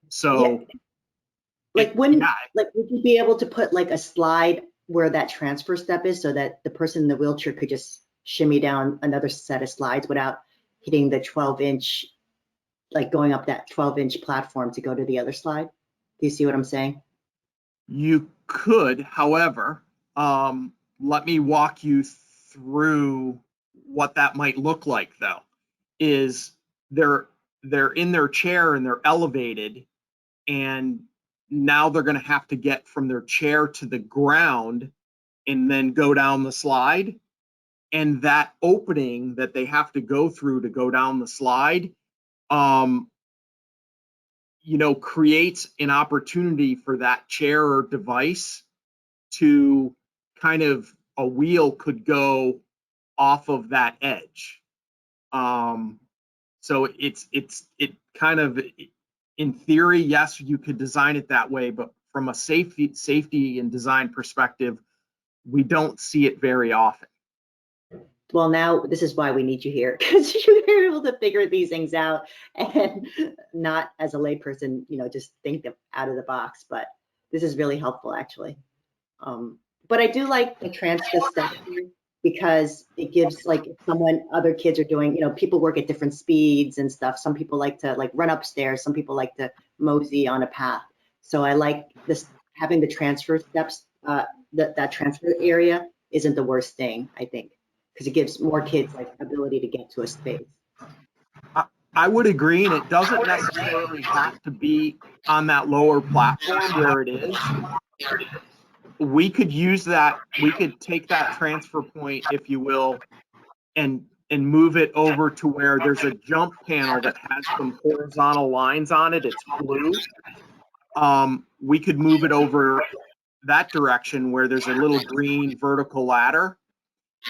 So, like would you be able to put like a slide where that transfer step is, so that the person in the wheelchair could just shimmy down another set of slides without hitting the 12-inch, like going up that 12-inch platform to go to the other slide? Do you see what I'm saying? You could, however, let me walk you through what that might look like, though. Is they're in their chair and they're elevated, and now they're going to have to get from their chair to the ground and then go down the slide. And that opening that they have to go through to go down the slide, creates an opportunity for that chair or device to kind of, a wheel could go off of that edge. So it kind of, in theory, yes, you could design it that way, but from a safety and design perspective, we don't see it very often. Well, now this is why we need you here, because you're able to figure these things out and not as a layperson, just think out of the box. But this is really helpful, actually. But I do like the transfer stuff here, because it gives, like, other kids are doing, people work at different speeds and stuff. Some people like to run upstairs. Some people like to mosey on a path. So I like this, having the transfer steps, that transfer area isn't the worst thing, I think, because it gives more kids ability to get to a space. I would agree, and it doesn't necessarily have to be on that lower platform where it is. We could use that, we could take that transfer point, if you will, and move it over to where there's a jump panel that has some horizontal lines on it. It's blue. We could move it over that direction where there's a little green vertical ladder,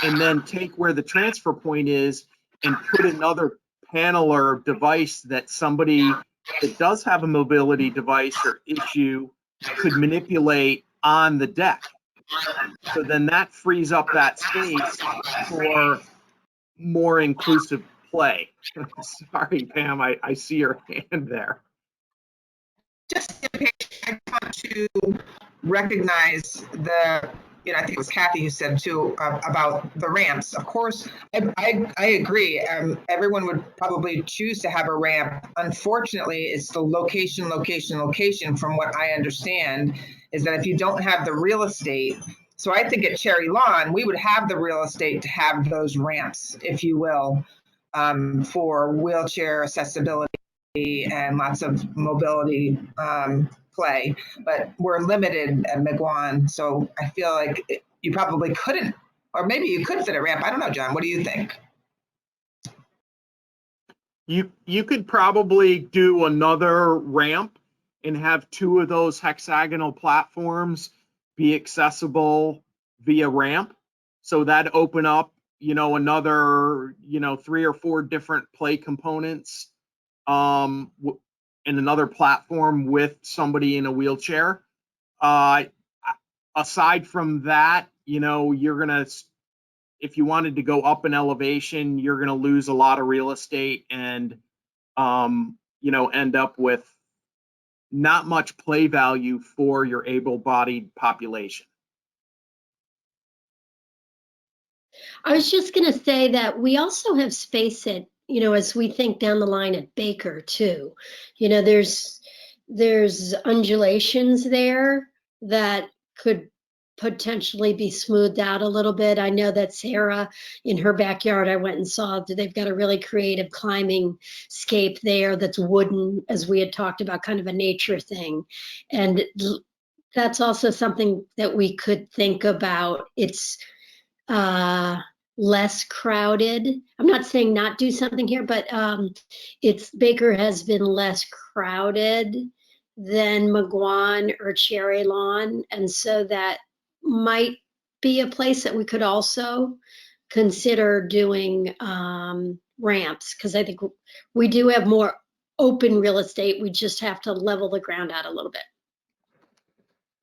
and then take where the transfer point is and put another panel or device that somebody that does have a mobility device or issue could manipulate on the deck. So then that frees up that space for more inclusive play. Sorry, Pam, I see your hand there. Just I want to recognize I think it was Kathy who said too about the ramps. Of course, I agree. Everyone would probably choose to have a ramp. Unfortunately, it's the location from what I understand, is that if you don't have the real estate, so I think at Cherry Lawn, we would have the real estate to have those ramps, if you will, for wheelchair accessibility and lots of mobility play, but we're limited at McGuan. So I feel like you probably couldn't, or maybe you could fit a ramp. I don't know, John, what do you think? You could probably do another ramp and have 2 of those hexagonal platforms be accessible via ramp. So that open up, another, 3 or 4 different play components in another platform with somebody in a wheelchair. Aside from that, you're gonna, if you wanted to go up in elevation, you're gonna lose a lot of real estate and, end up with not much play value for your able-bodied population. I was just going to say that we also have space at, as we think down the line at Baker too. There's undulations there that could potentially be smoothed out a little bit. I know that Sarah, in her backyard, I went and saw, they've got a really creative climbing scape there that's wooden, as we had talked about, kind of a nature thing. And that's also something that we could think about. It's less crowded. I'm not saying not do something here, but Baker has been less crowded than McGuan or Cherry Lawn, and so that might be a place that we could also consider doing ramps, because I think we do have more open real estate. We just have to level the ground out a little bit.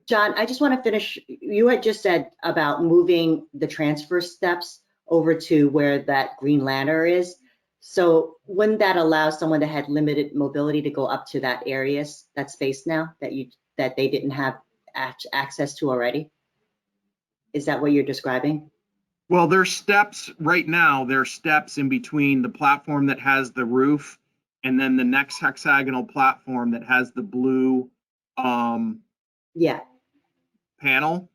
John, I just want to finish. You had just said about moving the transfer steps over to where that green ladder is. So wouldn't that allow someone that had limited mobility to go up to that area, that space now that they didn't have access to already? Is that what you're describing? Well, there's steps right now. There's steps in between the platform that has the roof and then the next hexagonal platform that has the blue Yeah. panel.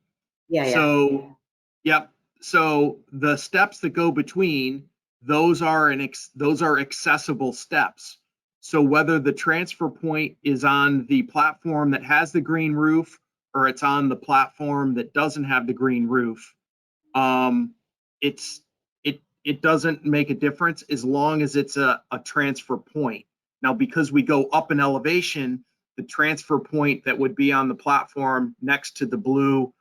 Yeah. So, yep. So the steps that go between, those are accessible steps. So whether the transfer point is on the platform that has the green roof or it's on the platform that doesn't have the green roof, it doesn't make a difference as long as it's a transfer point. Now, because we go up in elevation, the transfer point that would be on the platform next to the blue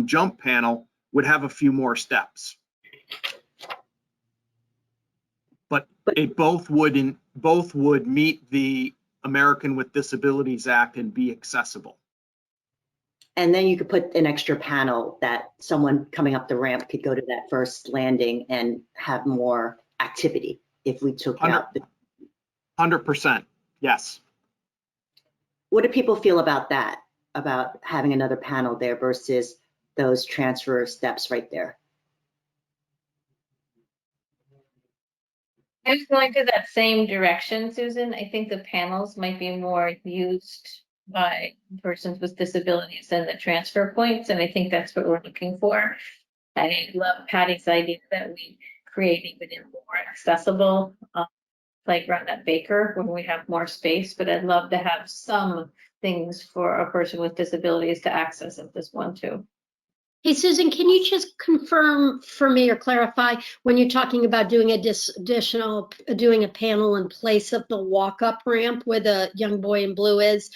jump panel would have a few more steps. But both would meet the American with Disabilities Act and be accessible. And then you could put an extra panel that someone coming up the ramp could go to that first landing and have more activity if we took out the 100%, yes. What do people feel about that, about having another panel there versus those transfer steps right there? I was going to that same direction, Susan. I think the panels might be more used by persons with disabilities than the transfer points, and I think that's what we're looking for. I love Patty's idea that we create even a more accessible playground at Baker when we have more space, but I'd love to have some things for a person with disabilities to access at this one too. Hey, Susan, can you just confirm for me or clarify when you're talking about doing doing a panel in place of the walk-up ramp where the young boy in blue is?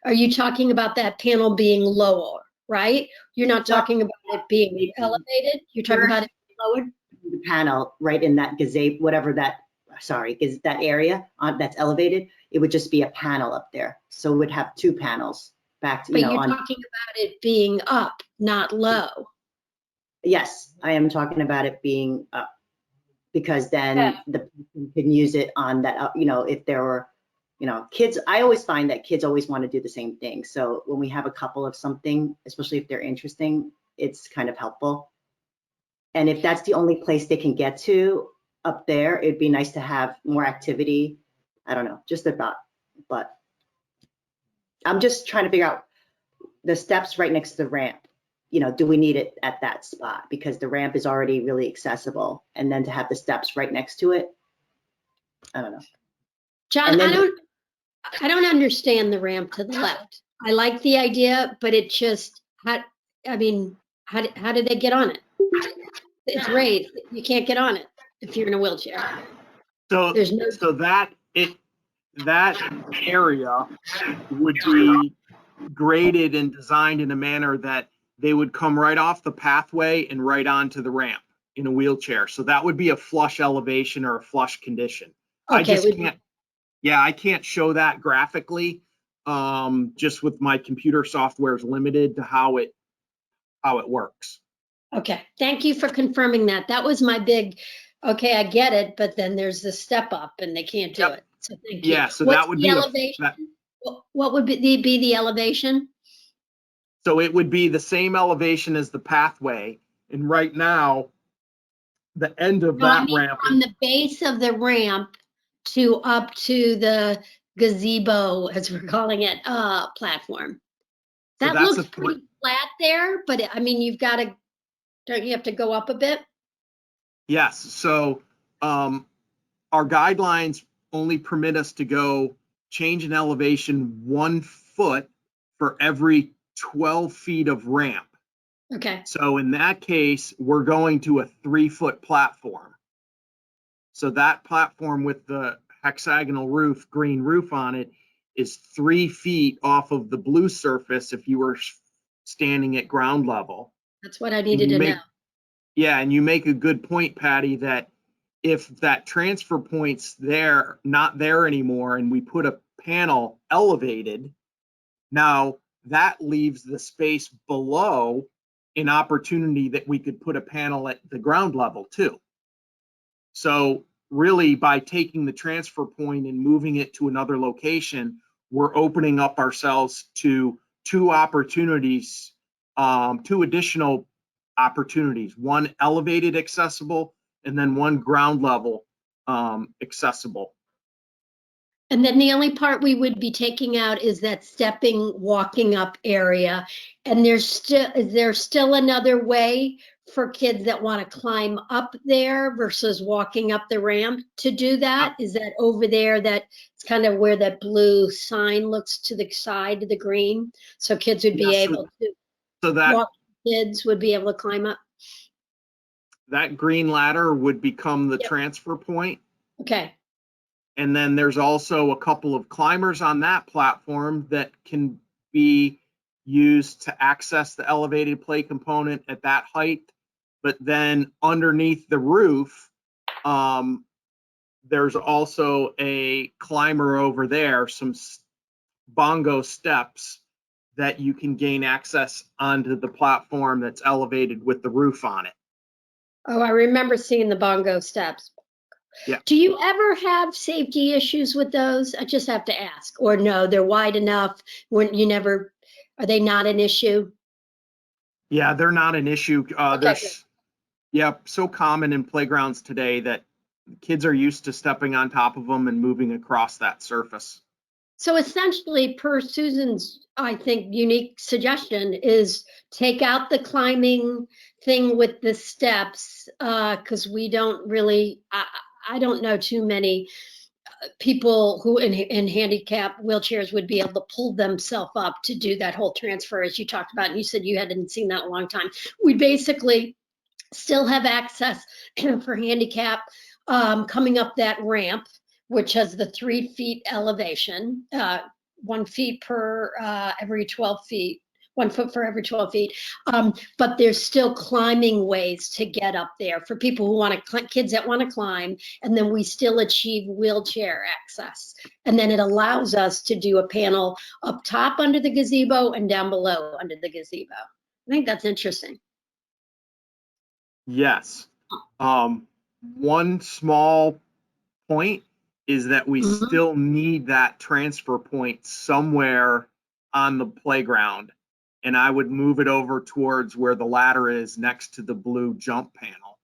Are you talking about that panel being lower, right? You're not talking about it being elevated? You're talking about it being lowered? The panel right in that gazebo, whatever that, is that area that's elevated, it would just be a panel up there. So it would have 2 panels back to, but you're talking about it being up, not low. Yes, I am talking about it being up because then the person can use it on that, if there were, kids, I always find that kids always want to do the same thing. So when we have a couple of something, especially if they're interesting, it's kind of helpful. And if that's the only place they can get to up there, it'd be nice to have more activity. I don't know, just a thought, but I'm just trying to figure out the steps right next to the ramp. Do we need it at that spot? Because the ramp is already really accessible. And then to have the steps right next to it, I don't know. John, I don't understand the ramp to the left. I like the idea, but it just, how did they get on it? It's raised. You can't get on it if you're in a wheelchair. So There's no. so that area would be graded and designed in a manner that they would come right off the pathway and right onto the ramp in a wheelchair. So that would be a flush elevation or a flush condition. I Okay, just can't, yeah, I can't show that graphically. Just with my computer software is limited to how it works. okay. Thank you for confirming that. That was my big, okay, I get it, but then there's the step up and they can't do Yep. it. So thank you. Yeah, so What's that would the be elevation? What would be the elevation? so it would be the same elevation as the pathway. And right now, the end of No, I that mean ramp, from the base of the ramp to up to the gazebo, as we're calling it, platform. So That that's looks a pretty flat there, but I mean, don't you have to go up a bit? yes. So our guidelines only permit us to go change an elevation 1 foot for every 12 feet of ramp. Okay, So in that case, we're going to a 3-foot platform. So that platform with the hexagonal roof, green roof on it, is 3 feet off of the blue surface if you were standing at ground level. that's what I needed to know. Yeah, and you make a good point, Patty, that if that transfer point's there, not there anymore, and we put a panel elevated, now that leaves the space below an opportunity that we could put a panel at the ground level too. So really, by taking the transfer point and moving it to another location, we're opening up ourselves to two opportunities, two additional opportunities, one elevated accessible and then one ground level accessible. And then the only part we would be taking out is that stepping, walking up area. And is there still another way for kids that want to climb up there versus walking up the ramp to do that? Is that over there? That's kind of where that blue sign looks to the side of the green. So kids would be able to walk, kids would be able to climb up. That green ladder would become the transfer point. Okay. And then there's also a couple of climbers on that platform that can be used to access the elevated play component at that height. But then underneath the roof, there's also a climber over there, some bongo steps that you can gain access onto the platform that's elevated with the roof on it. Oh, I remember seeing the bongo steps. Yeah. Do you ever have safety issues with those? I just have to ask. Or no, they're wide enough. Are they not an issue? Yeah, they're not an issue. Okay, so common in playgrounds today that kids are used to stepping on top of them and moving across that surface. So essentially, per Susan's, I think, unique suggestion is take out the climbing thing with the steps, because we don't really, I don't know too many people who in handicap wheelchairs would be able to pull themselves up to do that whole transfer, as you talked about. And you said you hadn't seen that in a long time. We basically still have access for handicap coming up that ramp, which has the 3 feet elevation, 1 feet per every 12 feet. 1 foot for every 12 feet. But there's still climbing ways to get up there for people who want to, kids that want to climb, and then we still achieve wheelchair access. And then it allows us to do a panel up top under the gazebo and down below under the gazebo. I think that's interesting. Yes. One small point is that we still need that transfer point somewhere on the playground. And I would move it over towards where the ladder is next to the blue jump panel,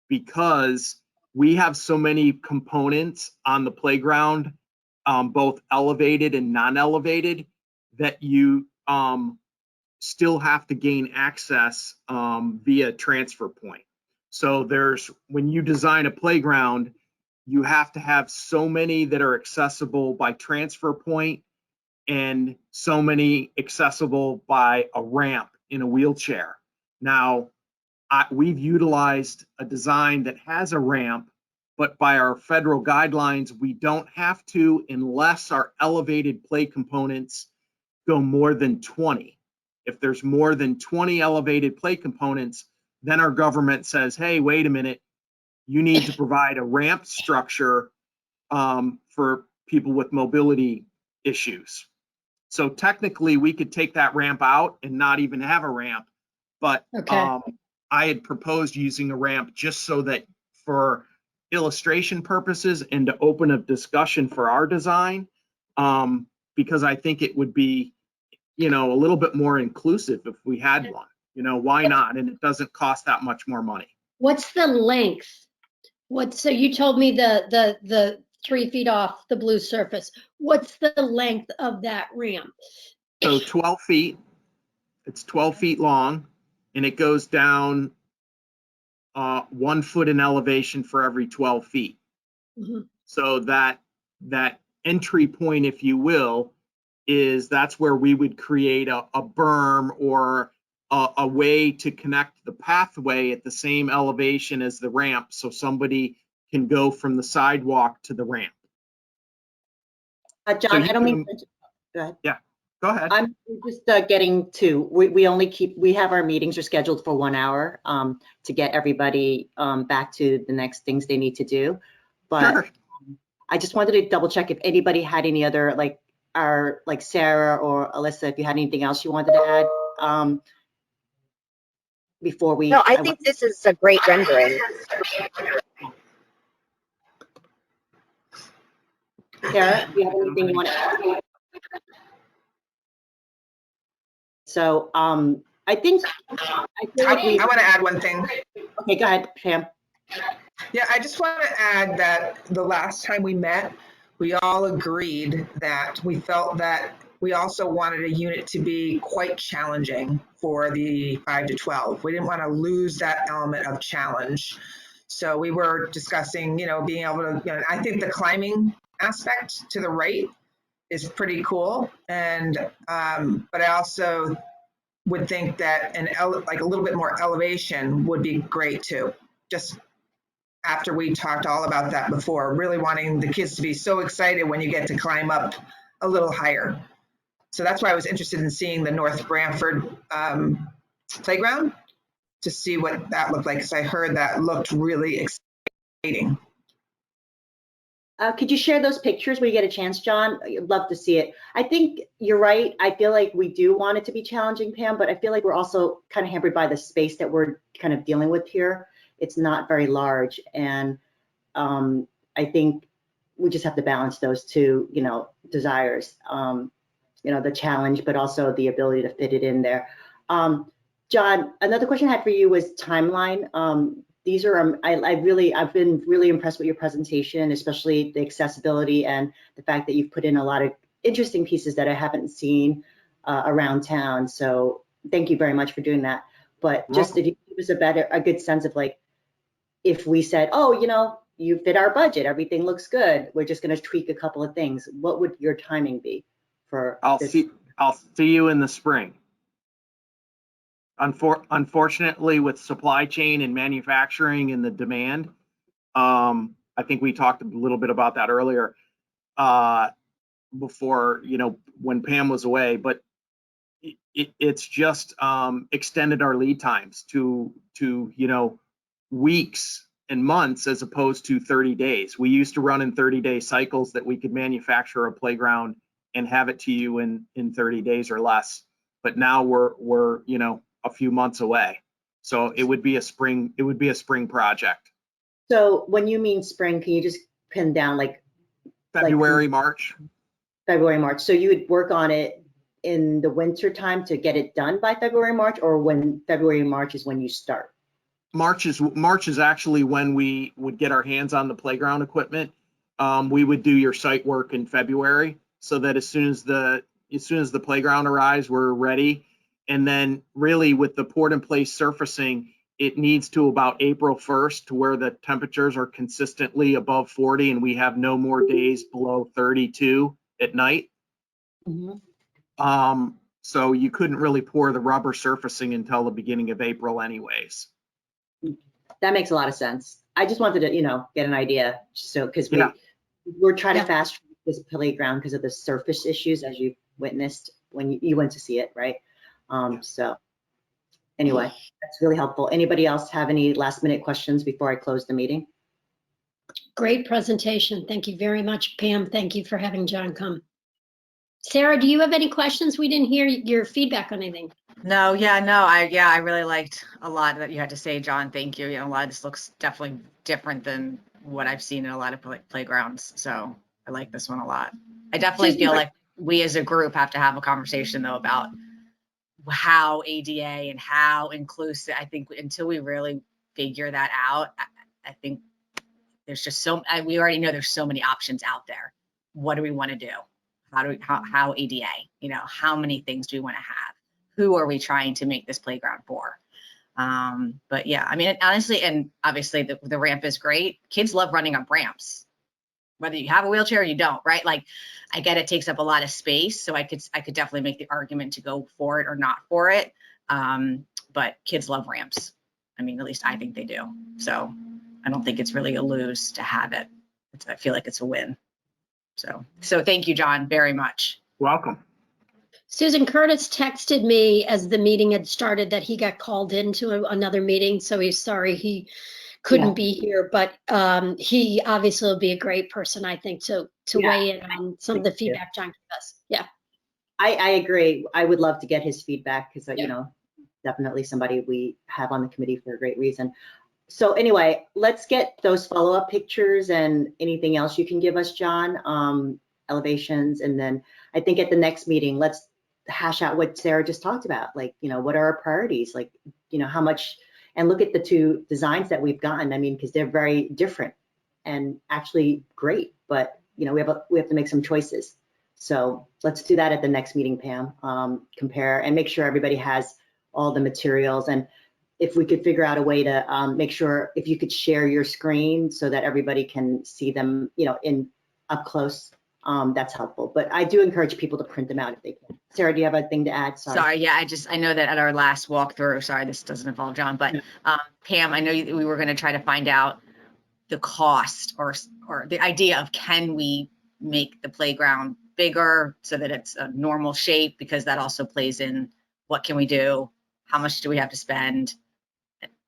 because we have so many components on the playground, both elevated and non-elevated, that you still have to gain access via transfer point. So when you design a playground, you have to have so many that are accessible by transfer point and so many accessible by a ramp in a wheelchair. Now, we've utilized a design that has a ramp but by our federal guidelines, we don't have to unless our elevated play components go more than 20. If there's more than 20 elevated play components, then our government says, hey, wait a minute, you need to provide a ramp structure for people with mobility issues. So technically, we could take that ramp out and not even have a ramp, but Okay. I had proposed using a ramp just so that for illustration purposes and to open a discussion for our design, because I think it would be, you know, a little bit more inclusive if we had one. You know, why not? And it doesn't cost that much more money. What's the length? So you told me the 3 feet off the blue surface. What's the length of that ramp? So 12 feet, it's 12 feet long, and it goes down 1 foot in elevation for every 12 feet. Mm-hmm. So that entry point, if you will, that's where we would create a berm or a way to connect the pathway at the same elevation as the ramp, so somebody can go from the sidewalk to the ramp. John, So I don't mean, go ahead. Yeah, go ahead. I'm just getting to, we have our meetings are scheduled for 1 hour to get everybody back to the next things they need to do. But Sure. I just wanted to double check if anybody had any other, like Sarah or Alyssa, if you had anything else you wanted to add before we. No, I think this is a great rendering. Sarah, do you have anything you want to add? So I think I want to add one thing. Okay, go ahead, Pam. Yeah, I just want to add that the last time we met, we all agreed that we felt that we also wanted a unit to be quite challenging for the 5 to 12. We didn't want to lose that element of challenge. So we were discussing, being able to, I think the climbing aspect to the right is pretty cool. And, but I also would think that like a little bit more elevation would be great too. Just after we talked all about that before, really wanting the kids to be so excited when you get to climb up a little higher. So that's why I was interested in seeing the North Branford playground to see what that looked like, because I heard that looked really exciting. Could you share those pictures when you get a chance, John? I'd love to see it. I think you're right. I feel like we do want it to be challenging, Pam, but I feel like we're also kind of hampered by the space that we're kind of dealing with here. It's not very large. And I think we just have to balance those two, desires, the challenge, but also the ability to fit it in there. John, another question I had for you was timeline. These are, I've been really impressed with your presentation, especially the accessibility and the fact that you've put in a lot of interesting pieces that I haven't seen around town. So thank you very much for doing that. But just if you give us a good sense of like, if we said, oh, you fit our budget, everything looks good, we're just going to tweak a couple of things, what would your timing be for this? I'll see you in the spring. Unfortunately, with supply chain and manufacturing and the demand, I think we talked a little bit about that earlier before, when Pam was away, but it's just extended our lead times to weeks and months as opposed to 30 days. We used to run in 30-day cycles that we could manufacture a playground and have it to you in 30 days or less. But now we're a few months away. So it would be a spring project. So when you mean spring, can you just pin down like February, March? February, March. So you would work on it in the winter time to get it done by February, March, or when February, March is when you start? March is actually when we would get our hands on the playground equipment. We would do your site work in February, so that as soon as the playground arrives, we're ready. And then really with the port in place surfacing, it needs to about April 1st to where the temperatures are consistently above 40 and we have no more days below 32 at night. Mm-hmm. So you couldn't really pour the rubber surfacing until the beginning of April anyways. That makes a lot of sense. I just wanted to, get an idea. So, because Yeah. we're trying to Yeah. fast track this playground because of the surface issues, as you witnessed when you went to see it, right? So anyway, that's really helpful. Anybody else have any last minute questions before I close the meeting? Great presentation. Thank you very much, Pam. Thank you for having John come. Sarah, do you have any questions? We didn't hear your feedback on anything. No, I really liked a lot that you had to say, John. Thank you. A lot of this looks definitely different than what I've seen in a lot of playgrounds. So I like this one a lot. I definitely feel like we as a group have to have a conversation though about how ADA and how inclusive. I think until we really figure that out, I think there's just we already know there's so many options out there. What do we want to do? How ADA, how many things do we want to have? Who are we trying to make this playground for? But yeah, I mean, honestly, and obviously the ramp is great. Kids love running up ramps, whether you have a wheelchair or you don't, right? Like, I get it takes up a lot of space. So I could definitely make the argument to go for it or not for it. But kids love ramps. I mean, at least I think they do. So I don't think it's really a lose to have it. I feel like it's a win. So thank you, John, very much. Welcome. Susan Curtis texted me as the meeting had started that he got called into another meeting. So he's sorry he couldn't be here, but he obviously will be a great person, I think, to weigh in on some of the feedback John gave us. Yeah. I agree. I would love to get his feedback because, definitely somebody we have on the committee for a great reason. So anyway, let's get those follow-up pictures and anything else you can give us, John, elevations. And then I think at the next meeting, let's hash out what Sarah just talked about. Like, what are our priorities? Like, how much, and look at the two designs that we've gotten. I mean, because they're very different and actually great, but we have to make some choices. So let's do that at the next meeting, Pam. Compare and make sure everybody has all the materials. And if we could figure out a way to make sure, if you could share your screen so that everybody can see them, in up close, that's helpful. But I do encourage people to print them out if they can. Sarah, do you have a thing to add? Sorry, yeah, I know that at our last walkthrough, sorry, this doesn't involve John, but Pam, I know we were going to try to find out the cost or the idea of, can we make the playground bigger so that it's a normal shape, because that also plays in what can we do, how much do we have to spend,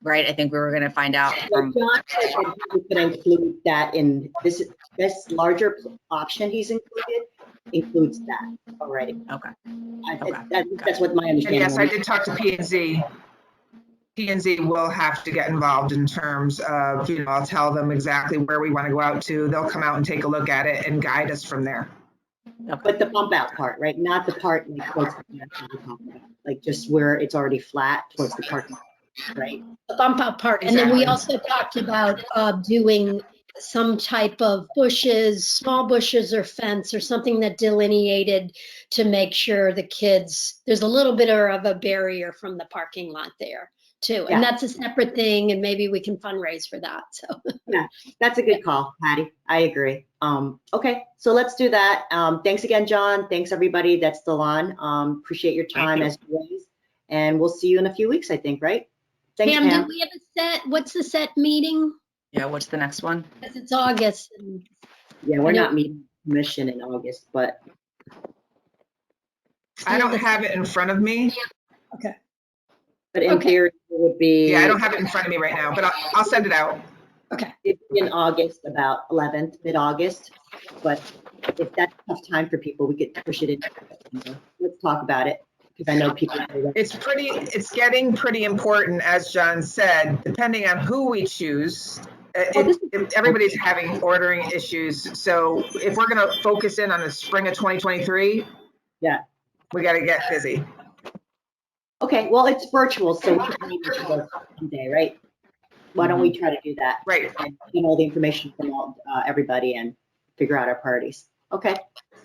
right? I think we were going to find out from John said that we could include that in this larger option he's includes that already. Okay. That's what my And understanding. yes, I did talk to P&Z. P&Z will have to get involved in terms of, I'll tell them exactly where we want to go out to. They'll come out and take a look at it and guide us from there. But the bump out part, right? Not the part like just where it's already flat towards the parking lot, right? The bump out part. And then we also talked about doing some type of bushes, small bushes or fence or something that delineated to make sure the kids, there's a little bit of a barrier from the parking lot there too. And that's a separate thing, and maybe we can fundraise for that. So yeah, that's a good call, Patty. I agree. Okay, so let's do that. Thanks again, John. Thanks everybody that's still on. Appreciate your time as always. And we'll see you in a few weeks, I think, right? Thanks, Pam, Pam. did we have a set? What's the set meeting? Yeah, what's the next one? Because it's August. And Yeah, we're not meeting commission in August, but I don't have it in front of me. okay. But in theory, it would be. Yeah, I don't have it in front of me right now, but I'll send it out. Okay. It's in August, about 11th, mid-August. But if that's a tough time for people, we could push it in. Let's talk about it, because I know people. It's getting pretty important, as John said, depending on who we choose. Everybody's having ordering issues. So if we're going to focus in on the spring of 2023, we got to get busy. Okay, well, it's virtual, so we can meet someday, right? Why don't we try to do that? Right. And get all the information from everybody and figure out our priorities. Okay,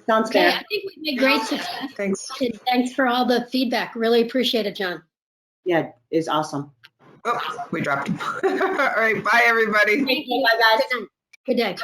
sounds fair. I think we made great success. Thanks. And thanks for all the feedback. Really appreciate it, John. Yeah, it's awesome. Oh, we dropped him. All right, bye, everybody. Thank you, bye, guys. Good day.